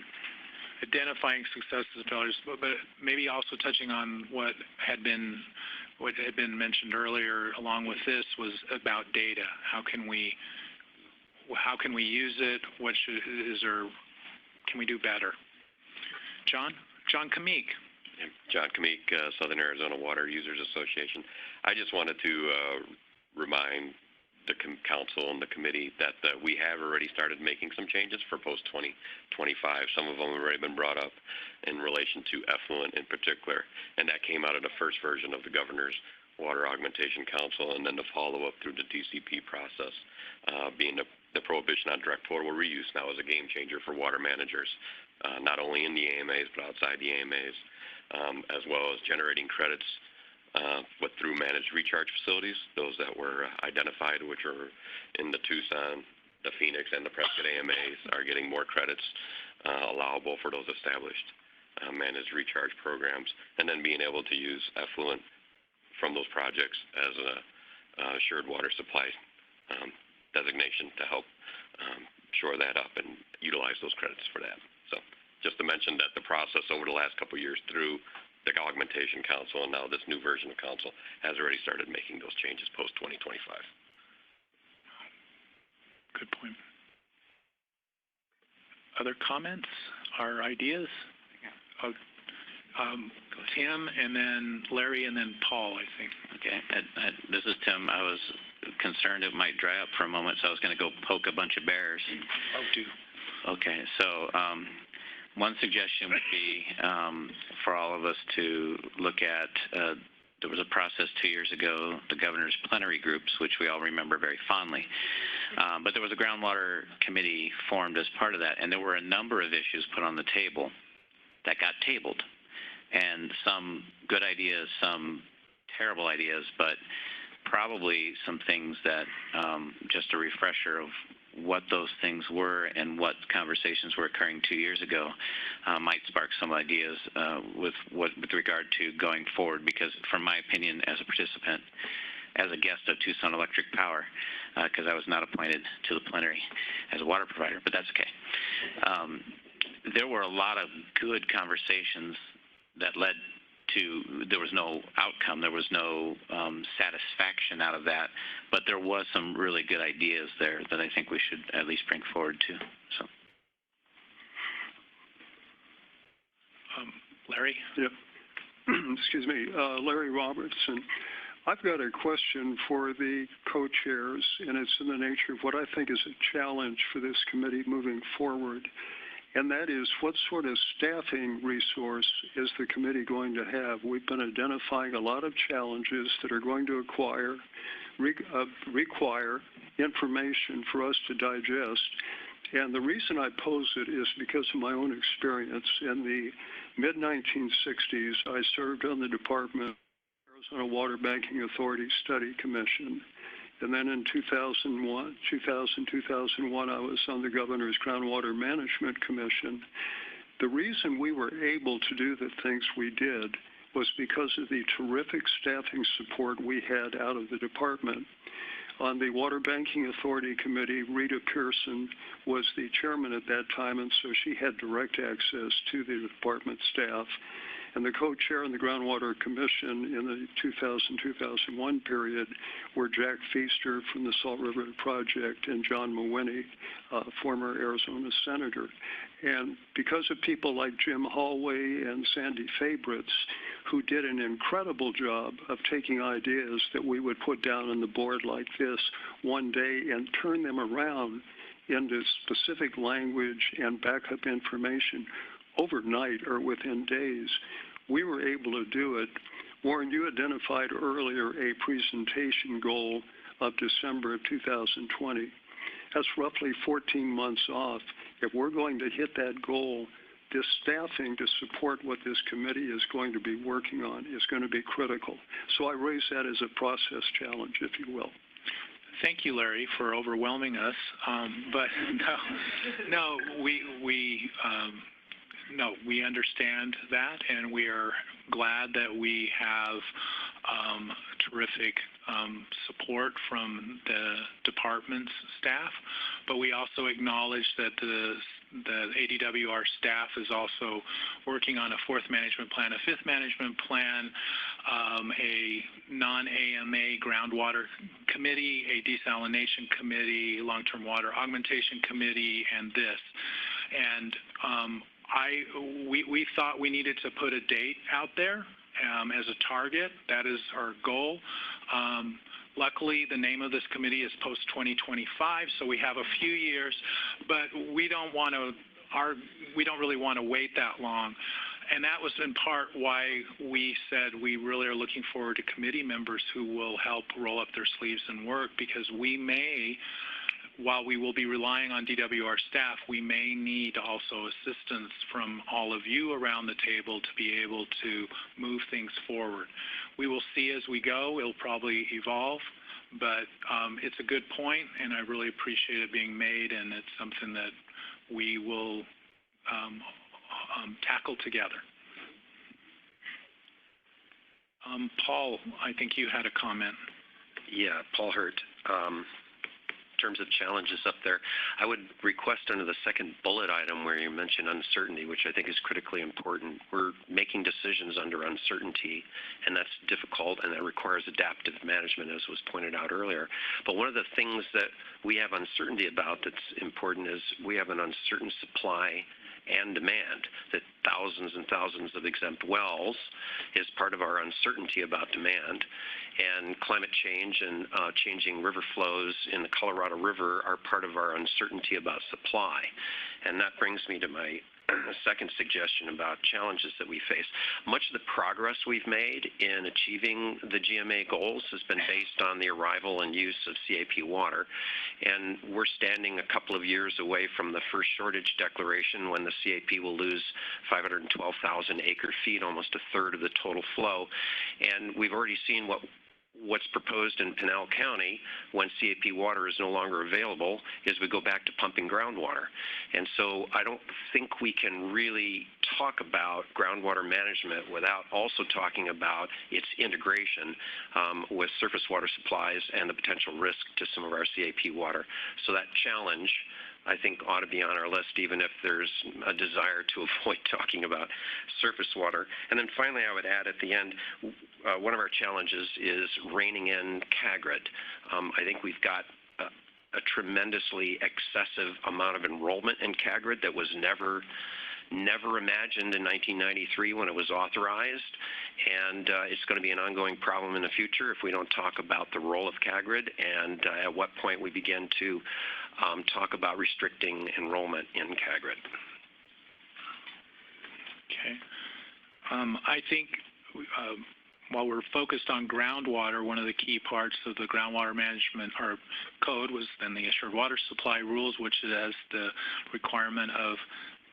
identifying successes and failures, but maybe also touching on what had been mentioned earlier along with this was about data. How can we use it? Can we do better? John Kamik. John Kamik, Southern Arizona Water Users Association. I just wanted to remind the council and the committee that we have already started making some changes for post-2025. Some of them have already been brought up in relation to effluent in particular, and that came out of the first version of the Governor's Water Augmentation Council, and then the follow-up through the DCP process, being the prohibition on direct potable reuse now is a game changer for water managers, not only in the AMAs but outside the AMAs, as well as generating credits through managed recharge facilities, those that were identified, which are in the Tucson, the Phoenix, and the Prescott AMAs, are getting more credits allowable for those established managed recharge programs, and then being able to use effluent from those projects as a assured water supply designation to help shore that up and utilize those credits for that. So just to mention that the process over the last couple of years through the Augmentation Council and now this new version of Council has already started making those changes post-2025. Good point. Other comments or ideas? Tim, and then Larry, and then Paul, I think. Okay. This is Tim. I was concerned it might dry up for a moment, so I was going to go poke a bunch of bears. Oh, do. Okay. So one suggestion would be for all of us to look at There was a process 2 years ago, the governor's plenary groups, which we all remember very fondly. But there was a groundwater committee formed as part of that, and there were a number of issues put on the table that got tabled. And some good ideas, some terrible ideas, but probably some things that, just a refresher of what those things were and what conversations were occurring 2 years ago might spark some ideas with regard to going forward, because from my opinion as a participant, as a guest of Tucson Electric Power, because I was not appointed to the plenary as a water provider, but that's okay. There were a lot of good conversations that led to, there was no outcome, there was no satisfaction out of that, but there was some really good ideas there that I think we should at least bring forward too. So, Larry? Yep. Excuse me, Larry Robertson. I've got a question for the co-chairs, and it's in the nature of what I think is a challenge for this committee moving forward. And that is, what sort of staffing resource is the committee going to have? We've been identifying a lot of challenges that are going to require information for us to digest. And the reason I pose it is because of my own experience. In the mid-1960s, I served on the Department Arizona Water Banking Authority Study Commission. And then in 2001, I was on the Governor's Groundwater Management Commission. The reason we were able to do the things we did was because of the terrific staffing support we had out of the department. On the Water Banking Authority Committee, Rita Pearson was the chairman at that time, and so she had direct access to the department staff. And the co-chair in the Groundwater Commission in the 2000-2001 period were Jack Feaster from the Salt River Project and John Mawhinney, former Arizona senator. And because of people like Jim Hallway and Sandy Fabritz, who did an incredible job of taking ideas that we would put down on the board like this one day and turn them around into specific language and backup information overnight or within days, we were able to do it. Warren, you identified earlier a presentation goal of December of 2020. That's roughly 14 months off. If we're going to hit that goal, this staffing to support what this committee is going to be working on is going to be critical. So I raise that as a process challenge, if you will. Thank you, Larry, for overwhelming us. But we understand that, and we are glad that we have terrific support from the department's staff. But we also acknowledge that the ADWR staff is also working on a fourth management plan, a fifth management plan, a non-AMA groundwater committee, a desalination committee, long-term water augmentation committee, and this. And we thought we needed to put a date out there as a target. That is our goal. Luckily, the name of this committee is Post-2025, so we have a few years, but we don't really want to wait that long. And that was in part why we said we really are looking forward to committee members who will help roll up their sleeves and work, because we may, while we will be relying on DWR staff, we may need also assistance from all of you around the table to be able to move things forward. We will see as we go. It'll probably evolve, but it's a good point, and I really appreciate it being made, and it's something that we will tackle together. Paul, I think you had a comment. Yeah, Paul Hurt. In terms of challenges up there, I would request under the second bullet item where you mention uncertainty, which I think is critically important. We're making decisions under uncertainty, and that's difficult, and that requires adaptive management, as was pointed out earlier. But one of the things that we have uncertainty about that's important is we have an uncertain supply and demand, that thousands and thousands of exempt wells is part of our uncertainty about demand. And climate change and changing river flows in the Colorado River are part of our uncertainty about supply. And that brings me to my a second suggestion about challenges that we face. Much of the progress we've made in achieving the GMA goals has been based on the arrival and use of CAP water. And we're standing a couple of years away from the first shortage declaration when the CAP will lose 512,000 acre-feet, almost a third of the total flow. And we've already seen what's proposed in Pinal County when CAP water is no longer available is we go back to pumping groundwater. And so I don't think we can really talk about groundwater management without also talking about its integration with surface water supplies and the potential risk to some of our CAP water. So that challenge, I think, ought to be on our list, even if there's a desire to avoid talking about surface water. And then finally, I would add at the end, one of our challenges is reining in CAGRID. I think we've got a tremendously excessive amount of enrollment in CAGRID that was never imagined in 1993 when it was authorized, and it's going to be an ongoing problem in the future if we don't talk about the role of CAGRID and at what point we begin to talk about restricting enrollment in CAGRID. Okay. I think while we're focused on groundwater, one of the key parts of the groundwater management or code was then the assured water supply rules, which has the requirement of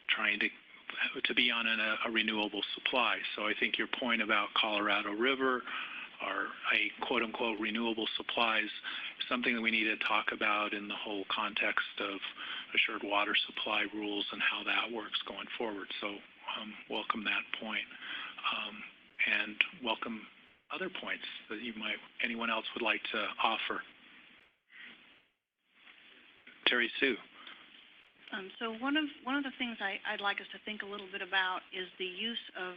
trying to be on a renewable supply. So I think your point about Colorado River or a quote-unquote renewable supplies is something that we need to talk about in the whole context of assured water supply rules and how that works going forward. So welcome that point. And welcome other points that anyone else would like to offer. Terry Sue. So one of the things I'd like us to think a little bit about is the use of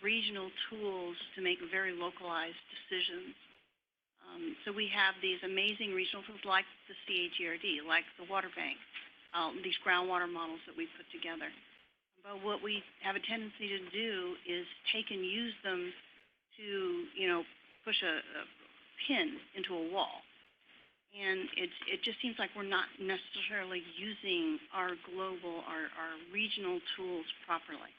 regional tools to make very localized decisions. So we have these amazing regional tools like the CAGRD, like the water bank, these groundwater models that we put together. But what we have a tendency to do is take and use them to, push a pin into a wall. And it just seems like we're not necessarily using our regional tools properly.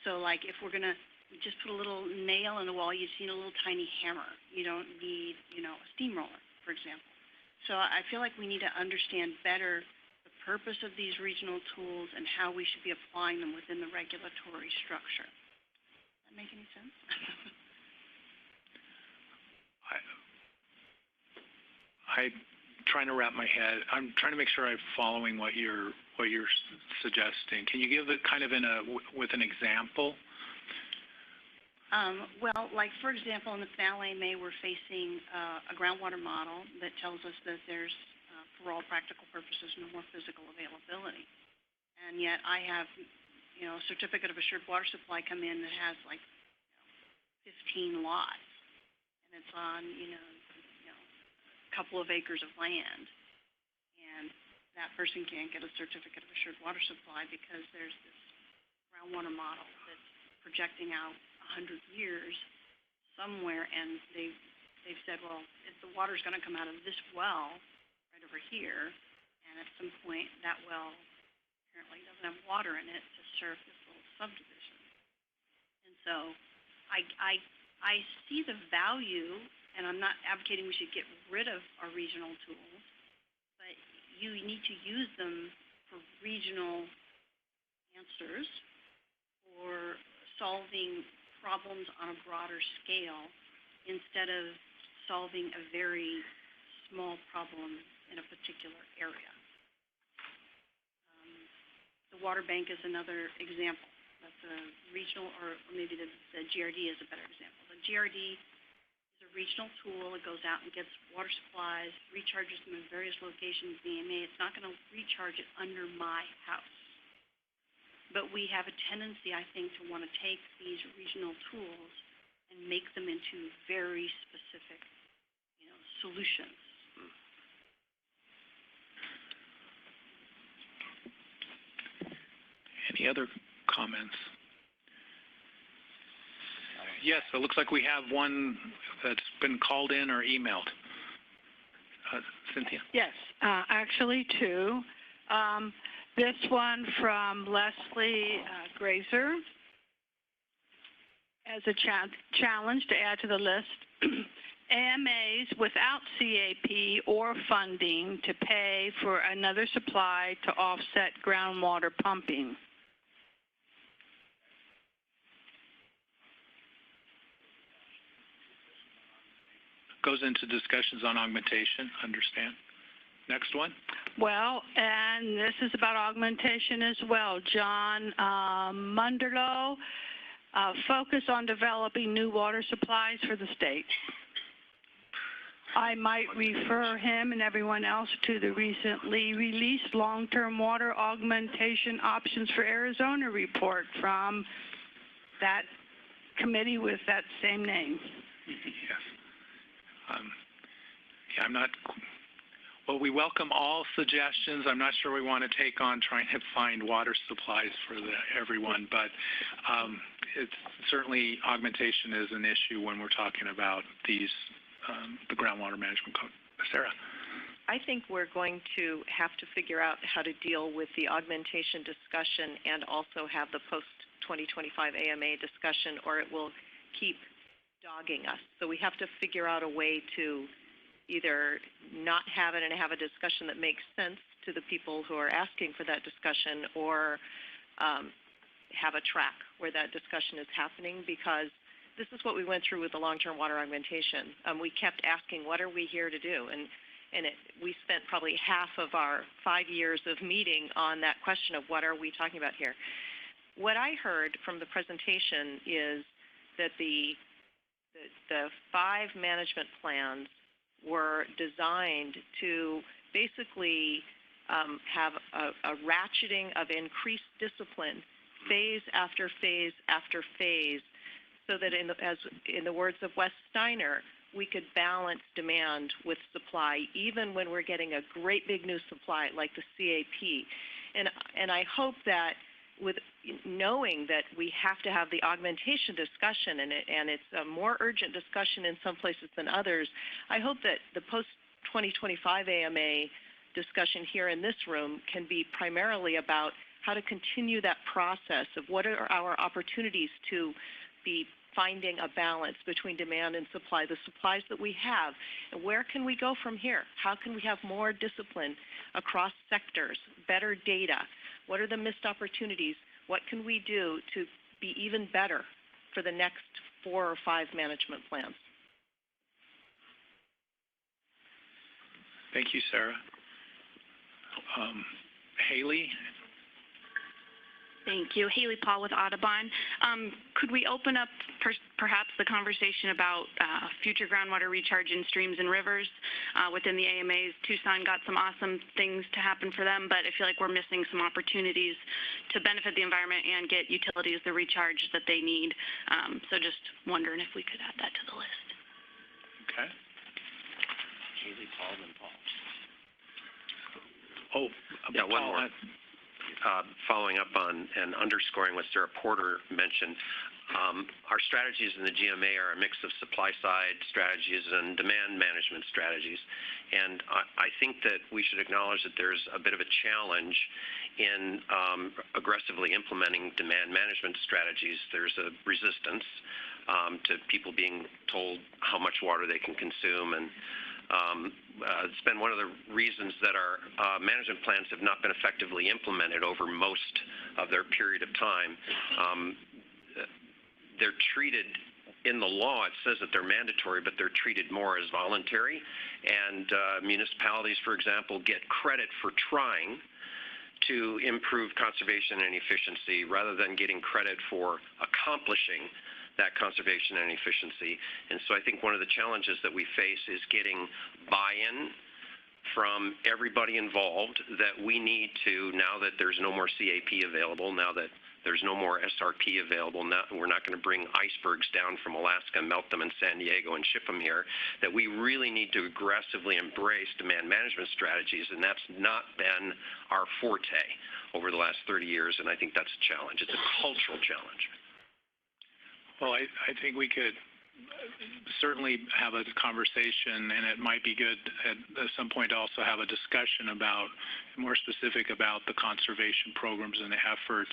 So like if we're going to just put a little nail in the wall, you just need a little tiny hammer. You don't need, a steamroller, for example. So I feel like we need to understand better the purpose of these regional tools and how we should be applying them within the regulatory structure. Does that make any sense? I'm trying to wrap my head. I'm trying to make sure I'm following what you're suggesting. Can you give it kind of with an example? Well, like for example, in the Finale May, we're facing a groundwater model that tells us that there's, for all practical purposes, no more physical availability. And yet I have, a certificate of assured water supply come in that has like 15 lots, and it's on, couple of acres of land, and that person can't get a certificate of assured water supply because there's this groundwater model that's projecting out 100 years somewhere, and they've said, well, if the water's going to come out of this well right over here, and at some point that well apparently doesn't have water in it to serve this little subdivision. And so I see the value. And I'm not advocating we should get rid of our regional tools, but you need to use them for regional answers or solving problems on a broader scale instead of solving a very small problem in a particular area. The water bank is another example. That's a regional, or maybe the GRD is a better example. The GRD a regional tool. It goes out and gets water supplies, recharges them in various locations. VMA, it's not going to recharge it under my house. But we have a tendency, I think, to want to take these regional tools and make them into very specific, solutions. Any other comments? Yes, it looks like we have one that's been called in or emailed. Cynthia? Yes, actually two. This one from Leslie Grazer as a challenge to add to the list. AMAs without CAP or funding to pay for another supply to offset groundwater pumping. Goes into discussions on augmentation, understand. Next one. Well, and this is about augmentation as well. John Munderloh, focus on developing new water supplies for the state. I might refer him and everyone else to the recently released long-term water augmentation options for Arizona report from that committee with that same name. Yes. Yeah, I'm not. Well, we welcome all suggestions. I'm not sure we want to take on trying to find water supplies for everyone, but it's certainly augmentation is an issue when we're talking about these the groundwater management code. Sarah. I think we're going to have to figure out how to deal with the augmentation discussion and also have the post-2025 AMA discussion, or it will keep dogging us. So we have to figure out a way to either not have it and have a discussion that makes sense to the people who are asking for that discussion, or have a track where that discussion is happening, because this is what we went through with the long-term water augmentation. We kept asking, what are we here to do? And we spent probably half of our 5 years of meeting on that question of what are we talking about here. What I heard from the presentation is that the 5 management plans were designed to basically have a ratcheting of increased discipline phase after phase after phase, so that in the words of Wes Steiner, we could balance demand with supply even when we're getting a great big new supply like the CAP. And I hope that with knowing that we have to have the augmentation discussion, and it's a more urgent discussion in some places than others, I hope that the post-2025 AMA discussion here in this room can be primarily about how to continue that process of what are our opportunities to be finding a balance between demand and supply, the supplies that we have, and where can we go from here? How can we have more discipline across sectors, better data? What are the missed opportunities? What can we do to be even better for the next 4 or 5 management plans? Thank you, Sarah. Haley? Thank you. Haley Paul with Audubon. Could we open up perhaps the conversation about future groundwater recharge in streams and rivers within the AMAs? Tucson got some awesome things to happen for them, but I feel like we're missing some opportunities to benefit the environment and get utilities the recharge that they need. So just wondering if we could add that to the list. Okay. Haley Paul and Paul. Oh, yeah, one more. Following up on and underscoring what Sarah Porter mentioned, our strategies in the GMA are a mix of supply-side strategies and demand management strategies. And I think that we should acknowledge that there's a bit of a challenge in aggressively implementing demand management strategies. There's a resistance to people being told how much water they can consume, and it's been one of the reasons that our management plans have not been effectively implemented over most of their period of time. They're treated, in the law it says that they're mandatory, but they're treated more as voluntary. And municipalities, for example, get credit for trying to improve conservation and efficiency rather than getting credit for accomplishing that conservation and efficiency. And so I think one of the challenges that we face is getting buy-in from everybody involved that we need to, now that there's no more CAP available, now that there's no more SRP available, now we're not going to bring icebergs down from Alaska, melt them in San Diego, and ship them here, that we really need to aggressively embrace demand management strategies, and that's not been our forte over the last 30 years, and I think that's a challenge. It's a cultural challenge. Well, I think we could certainly have a conversation, and it might be good at some point to also have a discussion about, more specific about the conservation programs and the efforts.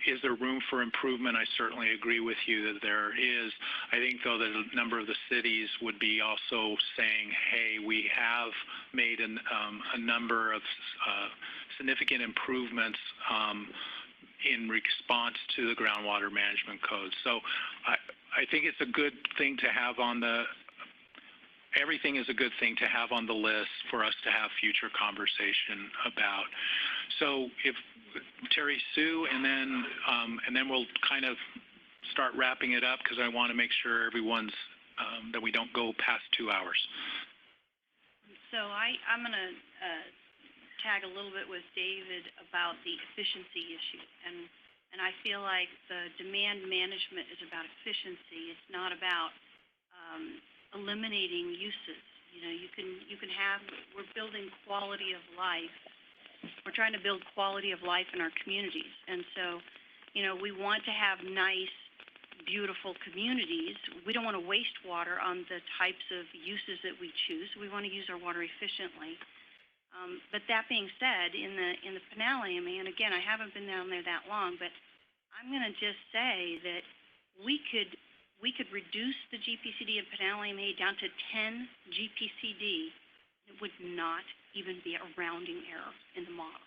Is there room for improvement? I certainly agree with you that there is. I think, though, that a number of the cities would be also saying, hey, we have made a number of significant improvements in response to the groundwater management code. So I think it's a good thing to have on everything is a good thing to have on the list for us to have future conversation about. So if Terry Sue, and then we'll kind of start wrapping it up, because I want to make sure everyone's, that we don't go past 2 hours. So I'm going to tag a little bit with David about the efficiency issue, and I feel like the demand management is about efficiency. It's not about eliminating uses. You know, you can have, we're building quality of life. We're trying to build quality of life in our communities, and so, you know, we want to have nice, beautiful communities. We don't want to waste water on the types of uses that we choose. We want to use our water efficiently. But that being said, in the Pinal AMA, and again, I haven't been down there that long, but I'm going to just say that we could reduce the GPCD of Pinal AMA down to 10 GPCD. It would not even be a rounding error in the model.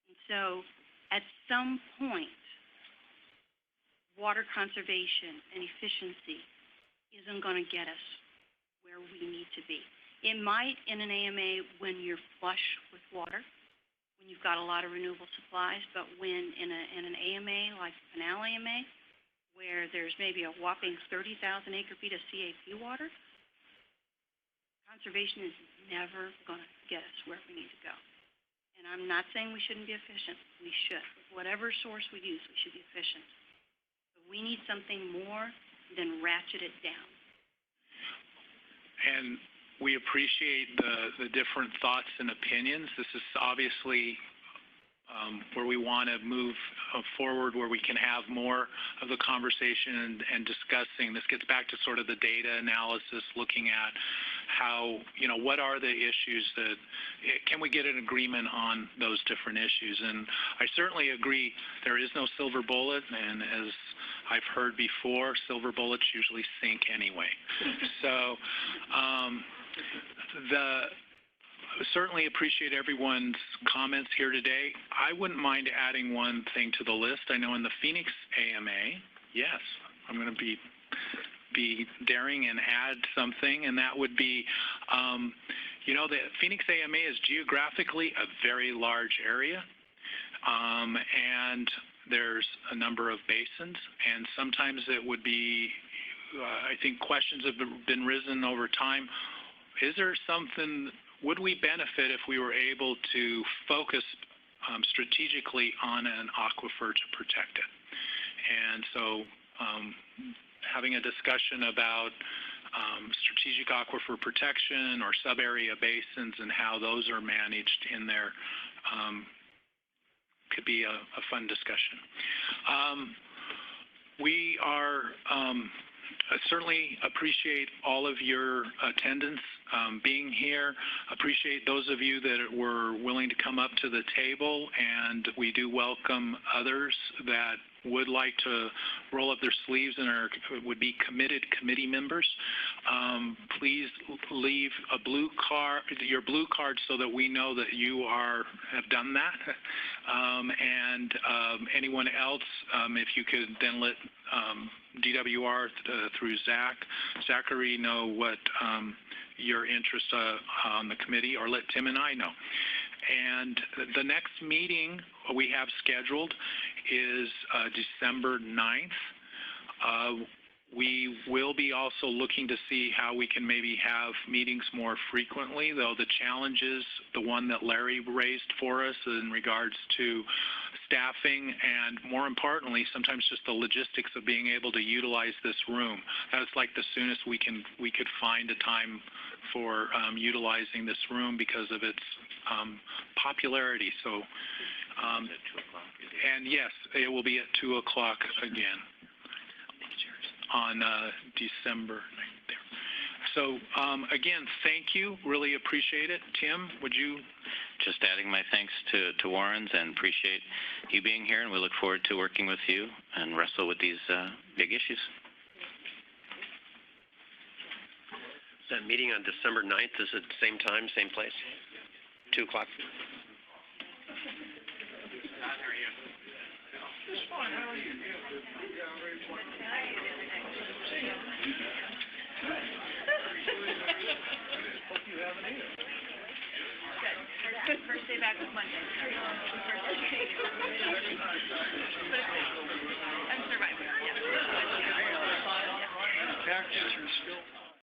And so, at some point, water conservation and efficiency isn't going to get us where we need to be. It might in an AMA when you're flush with water, when you've got a lot of renewable supplies, but when in an AMA like Pinal AMA, where there's maybe a whopping 30,000 acre-feet of CAP water, conservation is never going to get us where we need to go. And I'm not saying we shouldn't be efficient. We should. Whatever source we use, we should be efficient. But we need something more than ratchet it down. And we appreciate the different thoughts and opinions. This is obviously where we want to move forward, where we can have more of the conversation and discussing. This gets back to sort of the data analysis, looking at how, you know, what are the issues that, can we get an agreement on those different issues? And I certainly agree there is no silver bullet, and as I've heard before, silver bullets usually sink anyway. So certainly appreciate everyone's comments here today. I wouldn't mind adding one thing to the list. I know in the Phoenix AMA, yes, I'm going to be daring and add something, and that would be, you know, the Phoenix AMA is geographically a very large area, and there's a number of basins, and sometimes it would be, I think questions have been risen over time. Is there something, would we benefit if we were able to focus strategically on an aquifer to protect it? And so having a discussion about strategic aquifer protection or sub-area basins and how those are managed in there could be a fun discussion. We are certainly appreciate all of your attendance, being here. Appreciate those of you that were willing to come up to the table, and we do welcome others that would like to roll up their sleeves and would be committed committee members. Please leave a blue card, your blue card, so that we know that you have done that. And anyone else, if you could then let DWR through Zachary know what your interest on the committee, or let Tim and I know. And the next meeting we have scheduled is December 9th. We will be also looking to see how we can maybe have meetings more frequently, though the challenge is the one that Larry raised for us in regards to staffing and, more importantly, sometimes just the logistics of being able to utilize this room. That's like the soonest we could find a time for utilizing this room because of its popularity. So, and yes, it will be at 2 o'clock again. on December 9th there. So, again, thank you. Really appreciate it. Tim, would you? Just adding my thanks to Warren's, and appreciate you being here, and we look forward to working with you and wrestle with these big issues. That meeting on December 9th is at the same time, same place? 2 o'clock? First day back was Monday. I'm surviving. Yeah. Packages are still